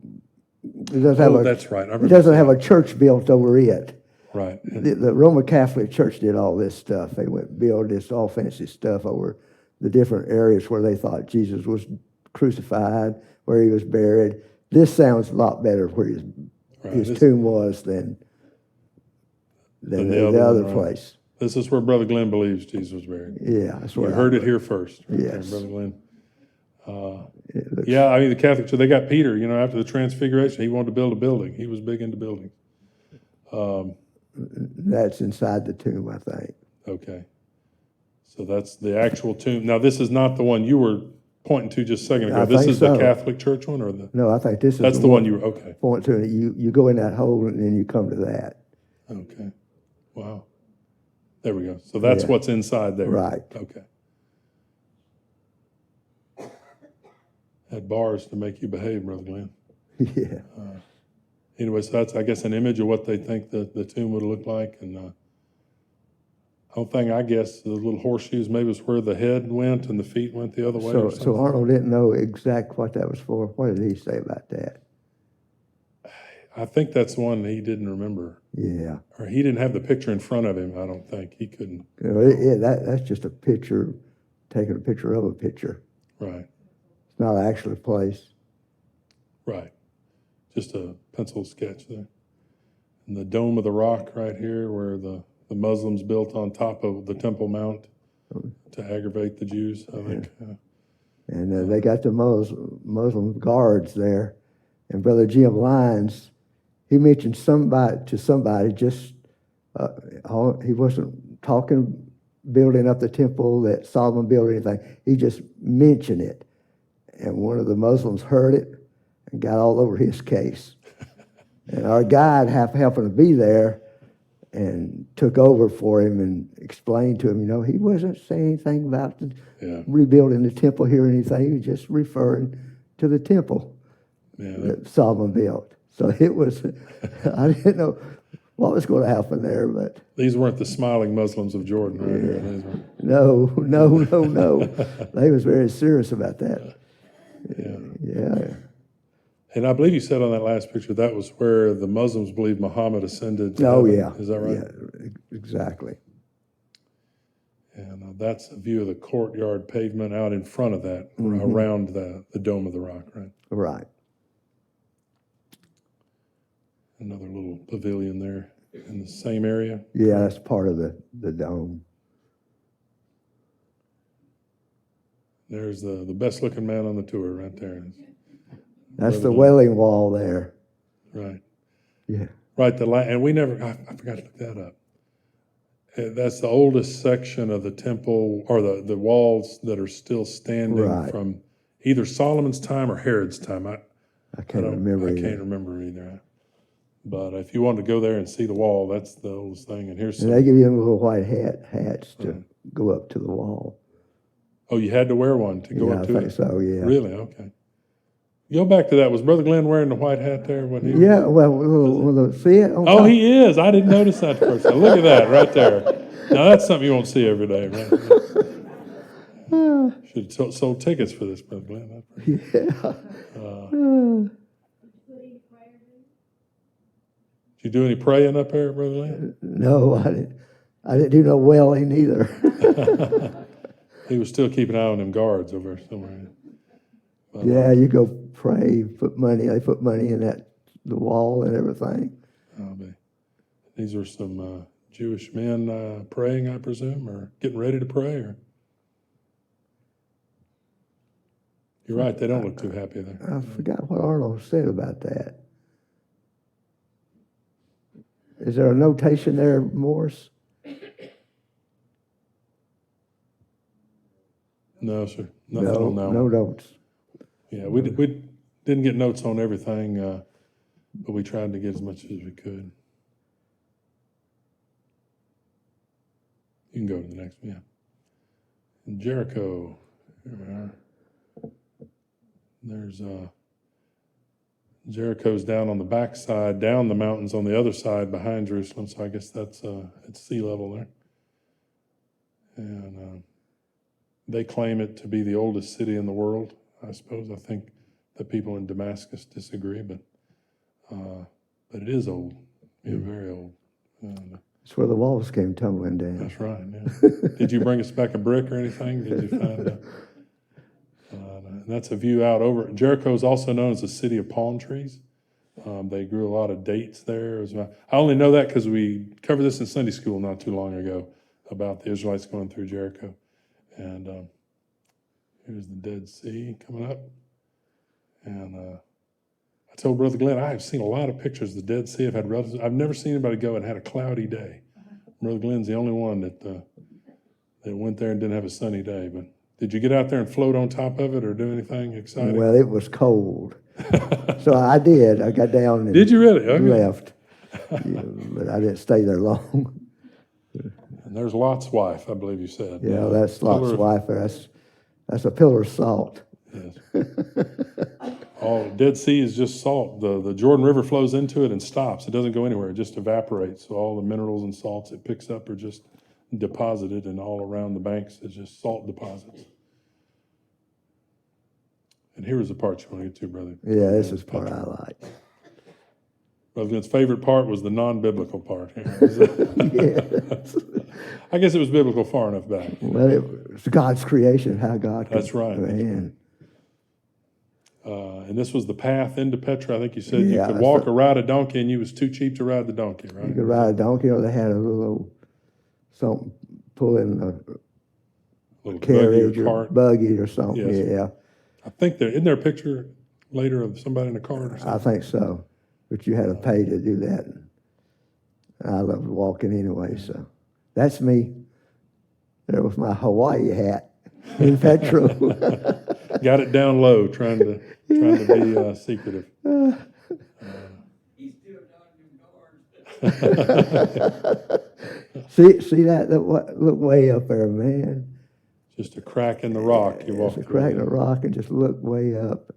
It doesn't have That's right. I It remember doesn't have a church built over it. Right. The Roman Catholic Church did all this stuff. They went and built this all fancy stuff over the different areas where they thought Jesus was crucified, where he was buried. This sounds a lot better where his tomb was than the other one, right. place. This is where Brother Glenn believes Jesus was buried. Yeah, that's You where heard it here first. Right there, Yes. Brother Glenn. It looks- Yeah, I mean, the Catholic Church, they got Peter, after the Transfiguration, he wanted to build a building. He was big into buildings. That's inside the tomb, I think. Okay. So that's the actual tomb. Now, this is not the one you were pointing to just a second ago. I This think is the so. Catholic Church one or the? No, I think this is That's the one you were, okay. point to. You go in that hole and then you come to that. Okay. Wow. There we go. So that's Yeah. what's inside there. Right. Okay. Had bars to make you behave, Brother Glenn. Yeah. Anyway, so that's, I guess, an image of what they think the tomb would look like. And the whole thing, I guess, the little horseshoes maybe was where the head went and the feet went the other way or something. So Arnold didn't know exactly what that was for. What did he say about that? I think that's one he didn't remember. Yeah. Or he didn't have the picture in front of him, I don't think. He couldn't. You know, that's just a picture, taking a picture of a picture. Right, It's not actually a place. right. Just a pencil sketch there. And the Dome of the Rock right here, where the Muslims built on top of the Temple Mount to aggravate the Jews, I think. And they got the Muslim guards there. And Brother Jim Lyons, he mentioned somebody just, he wasn't talking, building up the temple that Solomon built or anything. He just mentioned it. And one of the Muslims heard it and got all over his case. And our guide happened to be there and took over for him and explained to him, he wasn't saying anything about rebuilding the temple here or anything. He was just referring to the temple that Solomon built. So it was, I didn't know what was going to happen there, but. These weren't the smiling Muslims of Jordan, right? Yeah. These were... No. They was very serious about that. Yeah. And I believe you said on that last picture that was where the Muslims believe Muhammad ascended to heaven. Yeah. Is that right? Yeah, exactly. And that's a view of the courtyard pavement out in front of that, around the Dome of the Rock, right? Right. Another little pavilion there in the same area. Yeah, that's part of the dome. There's the best looking man on the tour right there. That's the Wailing Wall there. Right. Yeah. Right. And we never, I forgot to look that up. That's the oldest section of the temple, or the walls that are still standing from either Solomon's time or Herod's time. I can't remember either. But if you wanted to go there and see the wall, that's the oldest thing. And they give you them little white hats to go up to the wall. Oh, you had to wear one to go up to it? I think so, yeah. Really? Okay. Go back to that. Was Brother Glenn wearing the white hat there? Yeah, well, see it? On top? He is. I didn't notice that first. Look at that right there. Now, that's something you won't see every day, right? Should have sold tickets for this, Brother Glenn. Did you do any praying up there, Brother Glenn? No, I didn't do no wailing either. He was still keeping an eye on them guards over there somewhere. But, yeah, you go pray, put money. They put money in the wall and everything. These are some Jewish men praying, I presume, or getting ready to pray. Or you're right; they don't look too happy there. I forgot what Arnold said about that. Is there a notation there, Morris? No, sir. Nothing on that one. No notes. Yeah, we didn't get notes on everything, but we tried to get as much as we could. You can go to the next one, yeah. In Jericho, here we are. There's Jericho's down on the backside, down the mountains on the other side behind Jerusalem, so I guess that's it's sea level there. And they claim it to be the oldest city in the world, I suppose. I think the people in Damascus disagree, but it is old, very old. That's where the walls came tumbling down. That's right, yeah. Did you bring us back a brick or anything? Did you find that? And that's a view out over. Jericho is also known as the city of palm trees. They grew a lot of dates there. I only know that because we covered this in Sunday school not too long ago about the Israelites going through Jericho. And here's the Dead Sea coming up. And I told Brother Glenn, I have seen a lot of pictures of the Dead Sea. I've had relatives. I've never seen anybody go and had a cloudy day. Brother Glenn's the only one that went there and didn't have a sunny day. But did you get out there and float on top of it or do anything exciting? Well, it was cold. So I did. I got down and did you really? Okay. Left. Yeah, but I didn't stay there long. And there's Lot's wife, I believe you said. Yeah, that's Lot's wife. That's a pillar of salt. Yes. All Dead Sea is just salt. The Jordan River flows into it and stops. It doesn't go anywhere. It just evaporates. So all the minerals and salts it picks up are just deposited, and all around the banks is just salt deposits. And here's the part you want to get to, brother. Yeah, this is the part I like. Brother Glenn's favorite part was the non-biblical part. Yes. I guess it was biblical far enough back. Well, it's God's creation, how God could, That's right. man. And this was the path into Petra. I think you said you Yeah, could that's walk the- or ride a donkey, and you was too cheap to ride the donkey, right? You could ride a donkey, or they had a little something pulling a Little carriage buggy or or cart. buggy or something. Yes. Yeah, I think isn't there a picture later of somebody in a cart or something? I think so. But you had to pay to do that. I loved walking anyway, so that's me. There was my Hawaii hat in Petro. Got it down low, trying to be secretive. See that? Look way up there, man. Just a crack in the rock. You walk It's a through. crack in the rock and just look way up.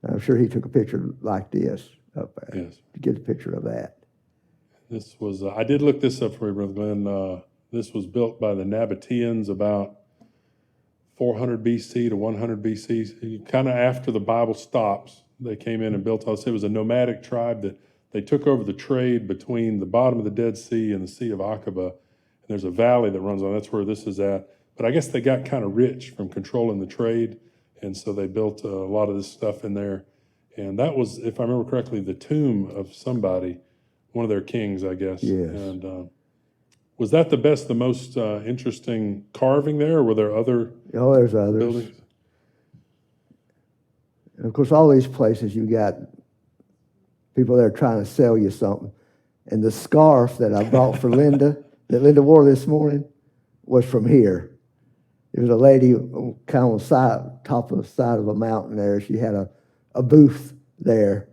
I'm sure he took a picture like this up there. Yes. To get a picture of that. This was, I did look this up for you, Brother Glenn. This was built by the Nabateans about 400 BC to 100 BC. Kind of after the Bible stops, they came in and built us. It was a nomadic tribe that they took over the trade between the bottom of the Dead Sea and the Sea of Aqaba. And there's a valley that runs on, that's where this is at. But I guess they got kind of rich from controlling the trade. And so they built a lot of this stuff in there. And that was, if I remember correctly, the tomb of somebody, one of their kings, I guess. Yes. And was that the most interesting carving there, or were there other Oh, there's others. buildings? And of course, all these places you got people there trying to sell you something. And the scarf that I bought for Linda, that Linda wore this morning, was from here. It was a lady kind of on the side, top of the side of a mountain there. She had a booth there.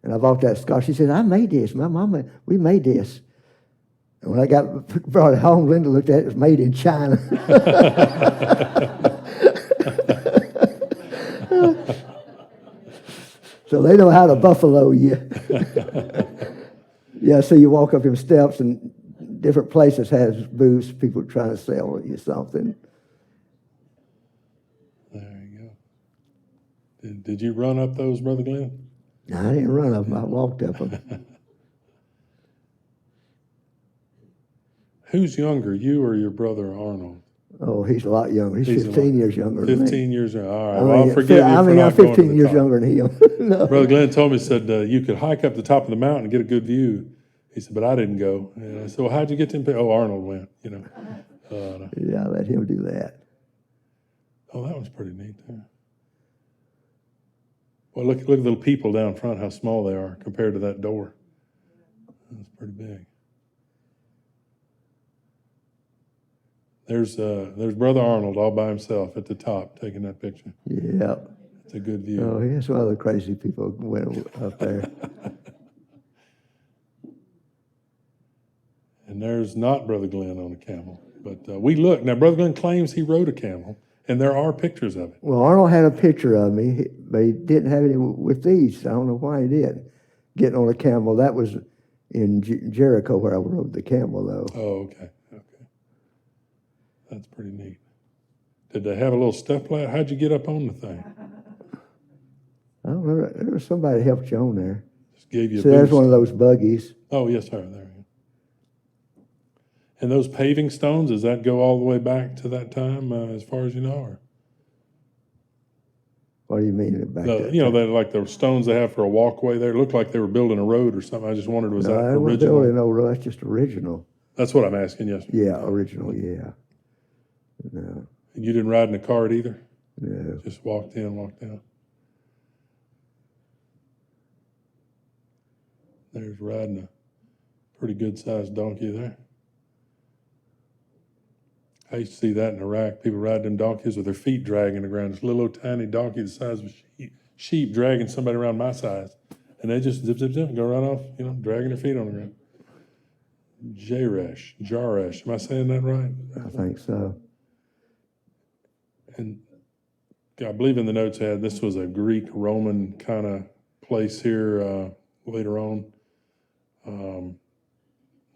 And I bought that scarf. She said, I made this. My mama, we made this. And when I brought it home, Linda looked at it. It was made in China. So they know how to buffalo you. Yeah, so you walk up them steps, and different places has booths, people trying to sell you something. There you go. Did you run up those, Brother Glenn? No, I didn't run up them. I walked up them. Who's younger, you or your brother Arnold? Oh, he's a lot younger. He's He's a 15 lot- years younger than me. 15 years younger. All right. I Well, mean, I'll forgive you for I'm not going to 15 the years top. younger than him. No. Brother Glenn told me, said you could hike up the top of the mountain and get a good view. He said, but I didn't go. And I said, well, how'd you get them? Oh, Arnold went, you know. Yeah, I let him do that. Oh, that was pretty neat there. Well, look at the little people down front, how small they are compared to that door. That's pretty big. There's Brother Arnold all by himself at the top taking that picture. Yeah. It's a good view. Oh, here's some other crazy people went up there. And there's not Brother Glenn on a camel. But we look. Now, Brother Glenn claims he rode a camel, and there are pictures of it. Well, Arnold had a picture of me, but he didn't have any with these. I don't know why he did. Getting on a camel, that was in Jericho where I rode the camel, though. Oh, okay. Okay. That's pretty neat. Did they have a little step ladder? How'd you get up on the thing? I don't know. There was somebody helped you on there. Just gave you a So there's boost. one of those buggies. Oh, yes, sir. There you go. And those paving stones, does that go all the way back to that time, as far as you know? Or What do you mean back there? you know, they like the stones they have for a walkway there. It looked like they were building a road or something. I just wondered, was No, that I wasn't original? building no road. That's just original. That's what I'm asking, yes. Yeah, original, yeah. No, And you didn't ride in a cart either? no. Just walked in, walked out. There's riding a pretty good-sized donkey there. I used to see that in Iraq. People ride them donkeys with their feet dragging the ground. This little old tiny donkey the size of a sheep dragging somebody around my size. And they just zip, zip, zip, and go right off, you know, dragging their feet on the ground. Jaresh. Am I saying that right? I think so. And I believe in the notes had this was a Greek Roman kind of place here later on,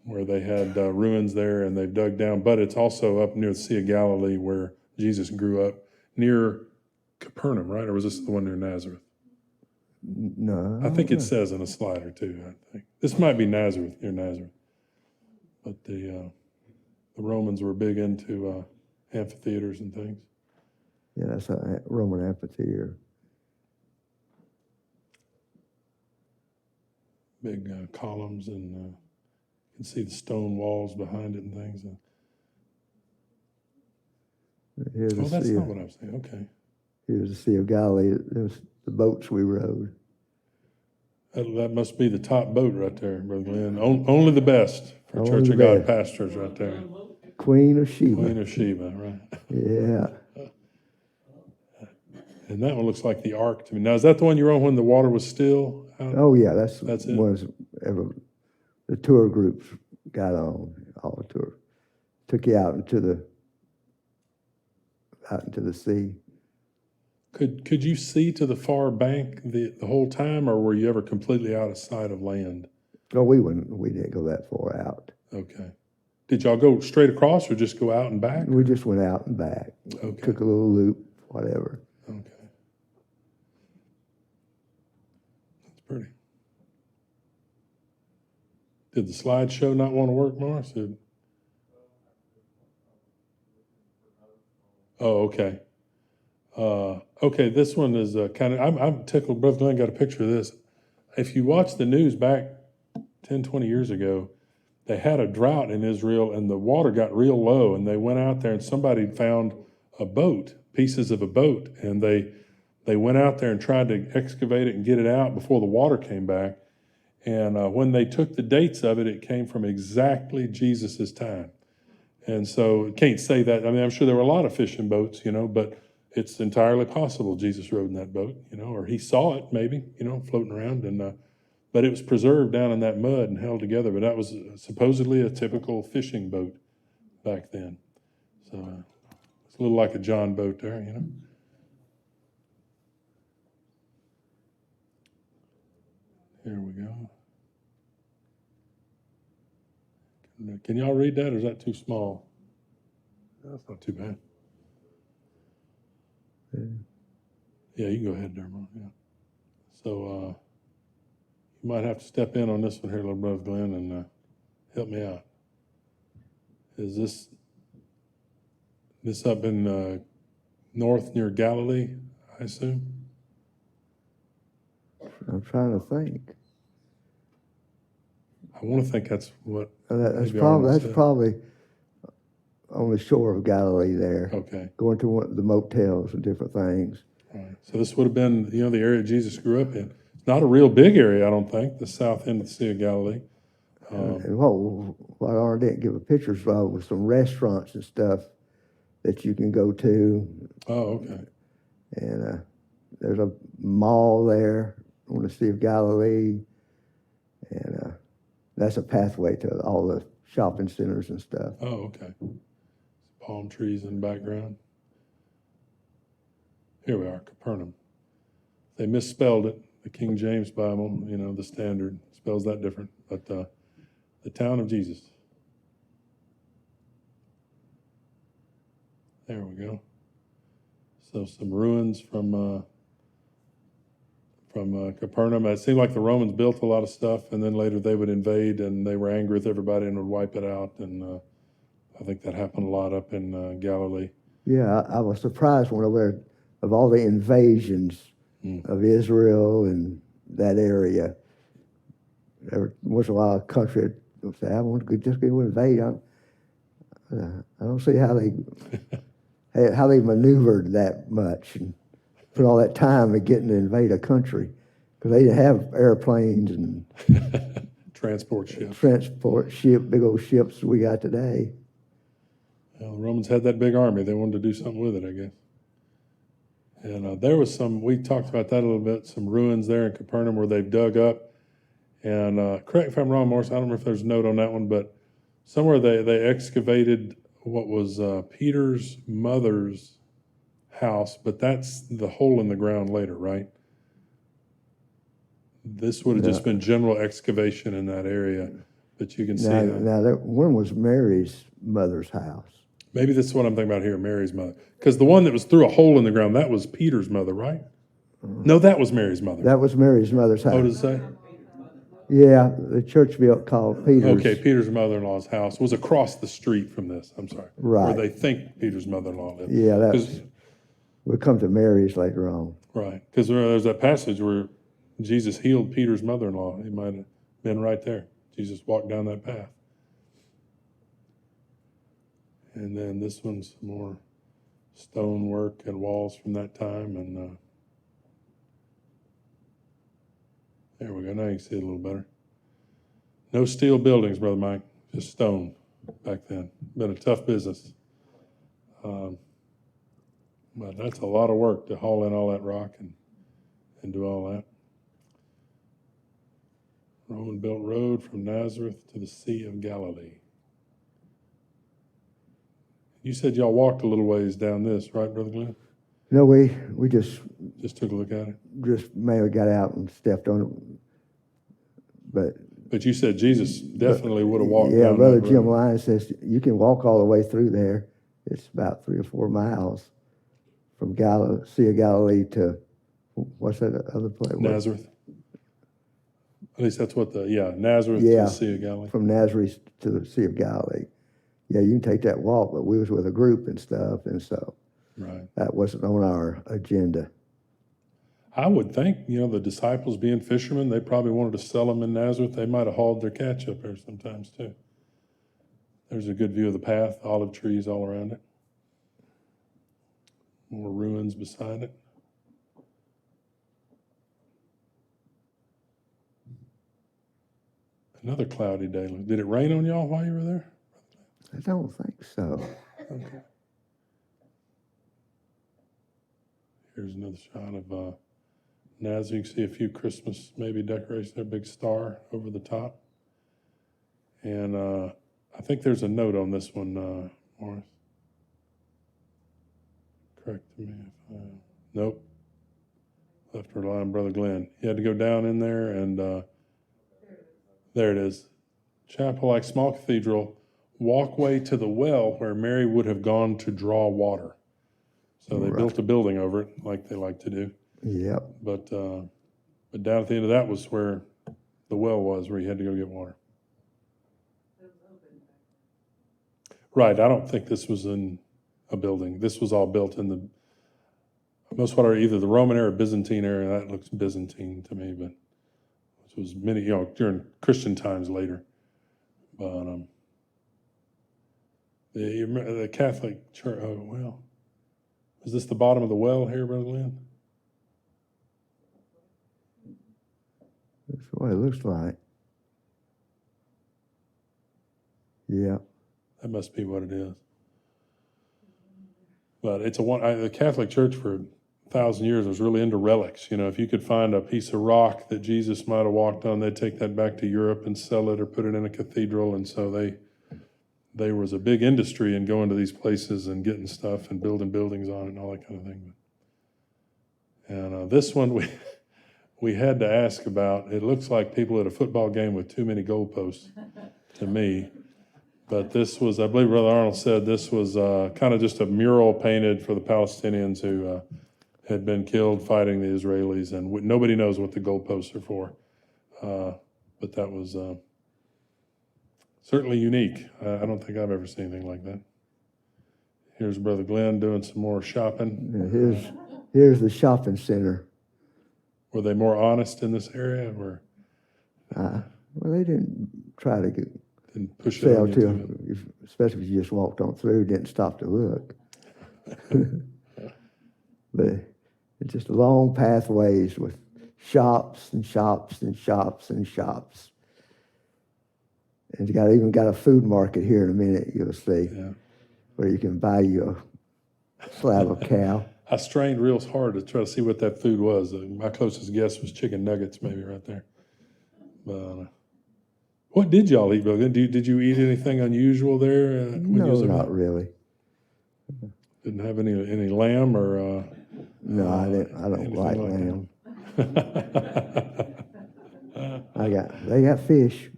where they had ruins there and they've dug down. But it's also up near the Sea of Galilee where Jesus grew up, near Capernaum, right? Or was this the one near Nazareth? No. I think it says in a slide or two, I think. This might be Nazareth, near Nazareth. But the Romans were big into amphitheaters and things. Yeah, that's a Roman amphitheater. Big columns, and you can see the stone walls behind it and things. Here's Oh, the that's sea not of, what I was saying. Okay. here's the Sea of Galilee. There's the boats we rode. That must be the top boat right there, Brother Glenn. Only the best for Only Church the of God best. pastors right there. Queen of Sheba. Queen of Sheba, right? Yeah. And that one looks like the Ark to me. Now, is that the one you're on when the water was still out? Oh yeah, that's it. was ever the tour groups got on all the tour. Took you out into the sea. Could you see to the far bank the whole time, or were you ever completely out of sight of land? Oh, we didn't go that far out. Okay. Did y'all go straight across or just go out and back? We just went out and back. Okay. Took a little loop, whatever. Okay. That's pretty. Did the slideshow not want to work, Morris? Oh, okay. Okay, this one is kind of, I'm tickled. Brother Glenn got a picture of this. If you watch the news back 10, 20 years ago, they had a drought in Israel and the water got real low, and they went out there and somebody found a boat, pieces of a boat, and they went out there and tried to excavate it and get it out before the water came back. And when they took the dates of it, it came from exactly Jesus's time. And so can't say that. I mean, I'm sure there were a lot of fishing boats, but it's entirely possible Jesus rode in that boat, or he saw it maybe, floating around. And but it was preserved down in that mud and held together. But that was supposedly a typical fishing boat back then. So it's a little like a John boat there, Here we go. Can y'all read that, or is that too small? That's not too bad. Yeah, you can go ahead there, Mark. Yeah. So you might have to step in on this one here, little brother Glenn, and help me out. Is this up in north near Galilee, I assume? I'm trying to think. I want to think that's what. That's maybe Arnold probably said. On the shore of Galilee there. Okay. Going to one of the motels and different things. Right. So this would have been, the area Jesus grew up in. It's not a real big area, I don't think, the south end of the Sea of Galilee. And what I didn't give a pictures of was some restaurants and stuff that you can go to. Oh, okay. And there's a mall there on the Sea of Galilee. And that's a pathway to all the shopping centers and stuff. Oh, okay. Palm trees in the background. Here we are, Capernaum. They misspelled it. The King James Bible, the standard, spells that different. But the town of Jesus. There we go. So some ruins from Capernaum. It seemed like the Romans built a lot of stuff, and then later they would invade, and they were angry with everybody and would wipe it out. And I think that happened a lot up in Galilee. Yeah, I was surprised when I read of all the invasions of Israel and that area. Every once in a while, a country would say, "I want to just go invade." I don't see how they maneuvered that much and put all that time in getting to invade a country, because they didn't have airplanes and Transport ships. Big old ships we got today. Well, the Romans had that big army. They wanted to do something with it, I guess. And there was we talked about that a little bit, some ruins there in Capernaum where they've dug up. And correct if I'm wrong, Morris, I don't know if there's a note on that one, but somewhere they excavated what was Peter's mother's house, but that's the hole in the ground later, right? This would have just been general excavation in that area, but you can see one was Mary's mother's house. Maybe that's what I'm thinking about here, Mary's mother. Because the one that was through a hole in the ground, that was Peter's mother, right? No, that was Mary's mother. That was Mary's mother's Oh, house. does it say? Yeah, the church built called Peter's. Okay, Peter's mother-in-law's house was across the street from this. I'm sorry. Where Right. they think Peter's mother-in-law lived. Yeah, that 'Cause- was, we'll come to Mary's later on. Right, because there's that passage where Jesus healed Peter's mother-in-law. He might have been right there. Jesus walked down that path. And then this one's more stonework and walls from that time. And there we go. Now you can see it a little better. No steel buildings, Brother Mike, just stone back then. Been a tough business. But that's a lot of work to haul in all that rock and do all that. Roman built road from Nazareth to the Sea of Galilee. You said y'all walked a little ways down this, right, Brother Glenn? No, we just Took a look at it. maybe got out and stepped on it. But you said Jesus definitely would have walked Yeah, down Brother that Jim road. Lyons says you can walk all the way through there. It's about 3 or 4 miles from Sea of Galilee to, what's that other place? Nazareth. At least that's what Nazareth to Yeah. the Sea of Galilee. From Nazareth to the Sea of Galilee. Yeah, you can take that walk, but we was with a group and stuff, and so Right. that wasn't on our agenda. I would think, the disciples being fishermen, they probably wanted to sell them in Nazareth. They might have hauled their catch up there sometimes too. There's a good view of the path, olive trees all around it. More ruins beside it. Another cloudy day. Did it rain on y'all while you were there? I don't think so. Okay. Here's another shot of Nazareth. You can see a few Christmas maybe decorations there, big star over the top. And I think there's a note on this one, Morris. Correct me if nope. Left to rely on Brother Glenn. He had to go down in there and there it is. Chapel like small cathedral, walkway to the well where Mary would have gone to draw water. So they built a building over it like they like to do. Yep. But down at the end of that was where the well was, where you had to go get water. Right. I don't think this was in a building. This was all built in the most what are either the Roman era or Byzantine era. That looks Byzantine to me, but this was many, during Christian times later. But the Catholic Church. Oh well, is this the bottom of the well here, Brother Glenn? That's what it looks like. Yeah. That must be what it is. But it's the Catholic Church for 1,000 years was really into relics. If you could find a piece of rock that Jesus might have walked on, they'd take that back to Europe and sell it or put it in a cathedral. And so there was a big industry in going to these places and getting stuff and building buildings on it and all that kind of thing. And this one we had to ask about. It looks like people at a football game with too many goalposts to me. But this was, I believe Brother Arnold said, this was kind of just a mural painted for the Palestinians who had been killed fighting the Israelis. And nobody knows what the goalposts are for. But that was certainly unique. I don't think I've ever seen anything like that. Here's Brother Glenn doing some more shopping. Yeah, here's the shopping center. Were they more honest in this area? Or Well, they didn't try to didn't push it sell on you to too them, much? especially if you just walked on through, didn't stop to look. But it's just long pathways with shops and shops and shops and shops. And you even got a food market here in a minute, you'll see, where you can buy you a slab of cow. I strained real hard to try to see what that food was. My closest guess was chicken nuggets, maybe right there. But what did y'all eat, Brother? Did you eat anything unusual there? When you No, was over not there? really. Didn't have any lamb or. No, I don't anything like like lamb. They got fish.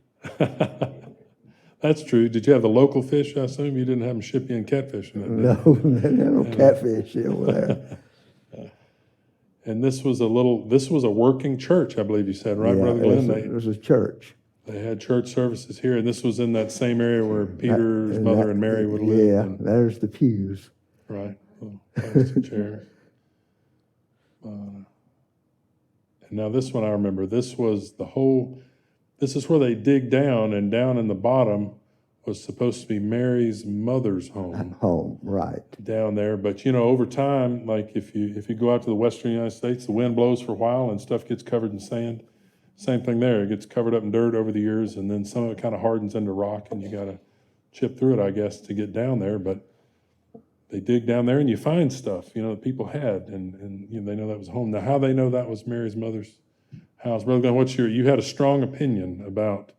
That's true. Did you have the local fish? I assume you didn't have them ship you in catfish. In that, did you? No, no catfish over there. And this was a working church, I believe you said, right, Yeah, Brother Glenn? it was a church. They had church services here, and this was in that same area where Peter's mother and Mary would live. Yeah, And, there's the pews. right, little plastic chairs. And now this one I remember. This is where they dig down, and down in the bottom was supposed to be Mary's mother's home. Home, right. Down there. But over time, like if you go out to the western United States, the wind blows for a while and stuff gets covered in sand. Same thing there. It gets covered up in dirt over the years, and then some of it kind of hardens into rock, and you got to chip through it, I guess, to get down there. But they dig down there, and you find stuff, that people had, and they know that was home. Now, how they know that was Mary's mother's house, Brother Glenn, you had a strong opinion about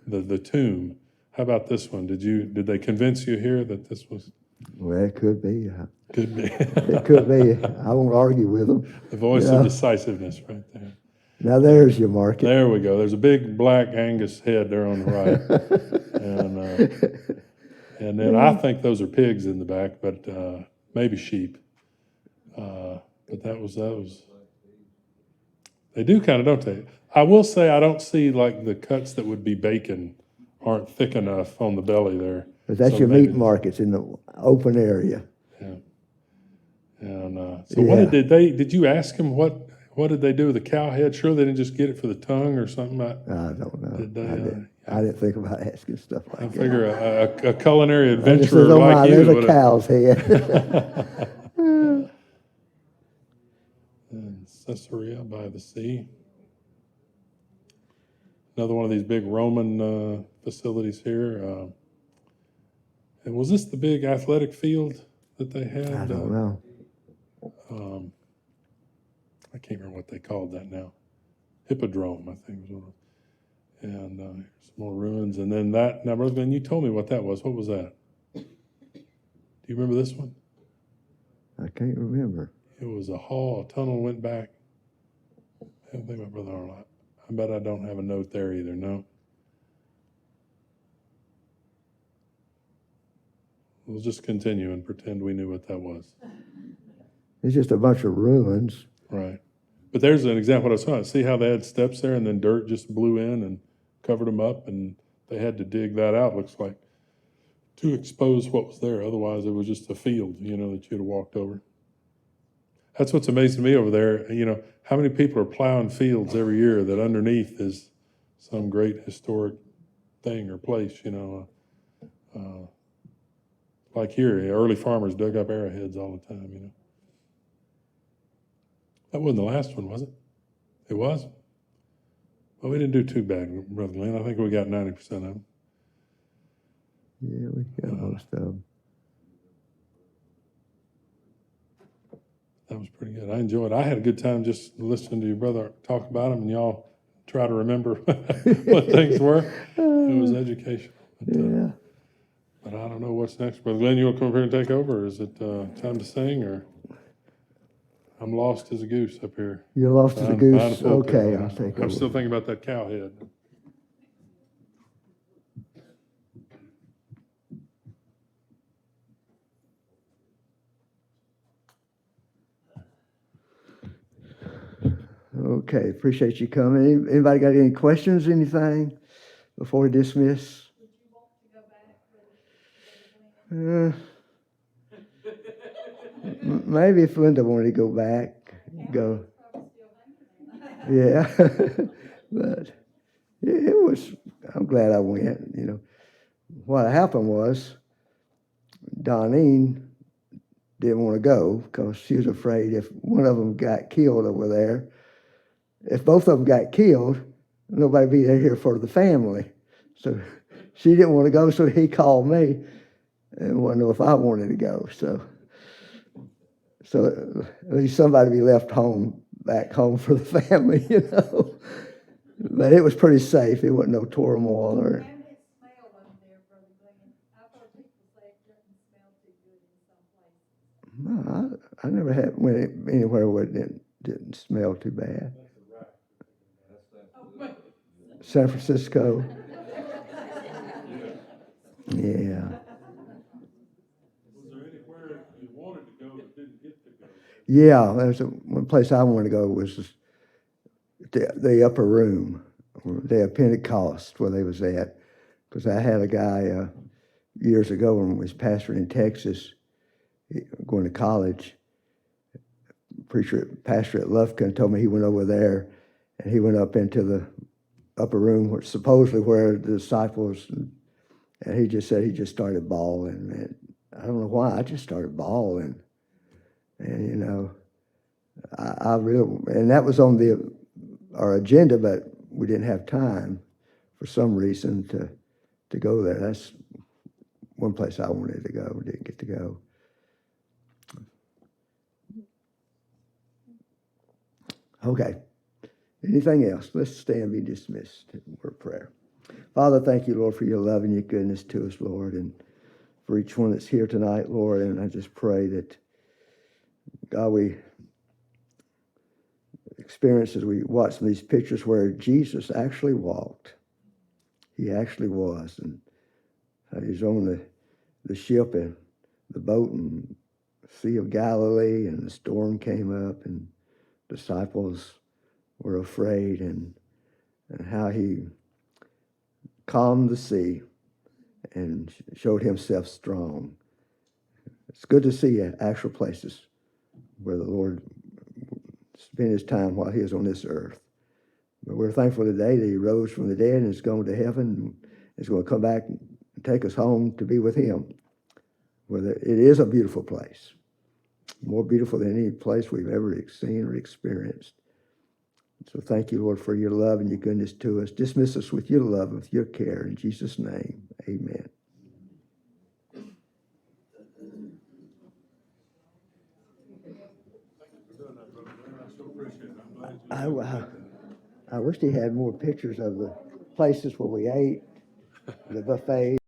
the tomb. How about this one? Did they convince you here that this was? Well, it could be. Could be. It could be. I won't argue with them. The voice of decisiveness right there. Now there's your market. There we go. There's a big black Angus head there on the right. And then I think those are pigs in the back, but maybe sheep. But that was, they do kind of, don't they? I will say I don't see like the cuts that would be bacon aren't thick enough on the belly there. But that's So your maybe- meat markets in the open area. Yeah. And so what did you ask them what did they do with the cow head? Sure they didn't just get it for the tongue or something? I don't know. Did they, I didn't think about asking stuff like I that. figure a culinary I just adventurer said, oh my, like you there's a would have. cow's head. And Caesarea by the sea. Another one of these big Roman facilities here. And was this the big athletic field that they had? I don't know. I can't remember what they called that now. Hippodrome, I think was what it was. And some more ruins. And then that, now, Brother Glenn, you told me what that was. What was that? Do you remember this one? I can't remember. It was a hall, a tunnel went back. I don't think my brother Arnold. I bet I don't have a note there either, no. We'll just continue and pretend we knew what that was. It's just a bunch of ruins. Right. But there's an example I was talking. See how they had steps there and then dirt just blew in and covered them up, and they had to dig that out, looks like, to expose what was there. Otherwise, it was just a field, that you'd have walked over. That's what's amazing to me over there. How many people are plowing fields every year that underneath is some great historic thing or place, like here, early farmers dug up arrowheads all the time, That wasn't the last one, was it? It was? Well, we didn't do too bad, Brother Glenn. I think we got 90% of them. Yeah, we got most of them. That was pretty good. I enjoyed it. I had a good time just listening to your brother talk about them, and y'all try to remember what things were. It was educational. Yeah. But I don't know what's next. Brother Glenn, you want to come over here and take over? Or is it time to sing? Or I'm lost as a goose up here. You're lost as a Behind goose. the pulpit. Okay, I'll take over. I'm still thinking about that cow head. Okay, appreciate you coming. Anybody got any questions, anything before we dismiss? Would you want to go back? Maybe if Linda wanted to go back, go. Probably still hanging there. Yeah, but it was, I'm glad I went, What happened was, Donine didn't want to go because she was afraid if one of them got killed over there, if both of them got killed, nobody would be here for the family. So she didn't want to go, so he called me and wanted to know if I wanted to go. So at least somebody be left back home for the family, But it was pretty safe. It wasn't no turmoil or. And it smelled up there, Brother Glenn. I've heard people say it doesn't smell too good in some places. No, I never went anywhere where it didn't smell too bad. San Francisco. Yeah. Was there anywhere you wanted to go but didn't get to go? Yeah, there's one place I wanted to go was the upper room, the Pentecost where they was at, because I had a guy years ago when I was pastoring in Texas, going to college. Pastor at Lufkin told me he went over there, and he went up into the upper room, which supposedly where the disciples, and he just said he just started bawling. And I don't know why, I just started bawling, and you know, I really, and that was on our agenda, but we didn't have time for some reason to go there. That's one place I wanted to go, didn't get to go. Okay. Anything else? Let's stand and be dismissed in word of prayer. Father, thank you, Lord, for your love and your goodness to us, Lord, and for each one that's here tonight, Lord. And I just pray that, God, we experience as we watch these pictures where Jesus actually walked. He actually was. And he was on the ship and the boat in the Sea of Galilee, and the storm came up, and disciples were afraid, and how he calmed the sea and showed himself strong. It's good to see actual places where the Lord spent his time while he was on this earth. But we're thankful today that he rose from the dead and is going to heaven, and is going to come back and take us home to be with him. It is a beautiful place, more beautiful than any place we've ever seen or experienced. So thank you, Lord, for your love and your goodness to us. Dismiss us with your love, with your care. In Jesus' name, amen. I wish he had more pictures of the places where we ate, the buffet.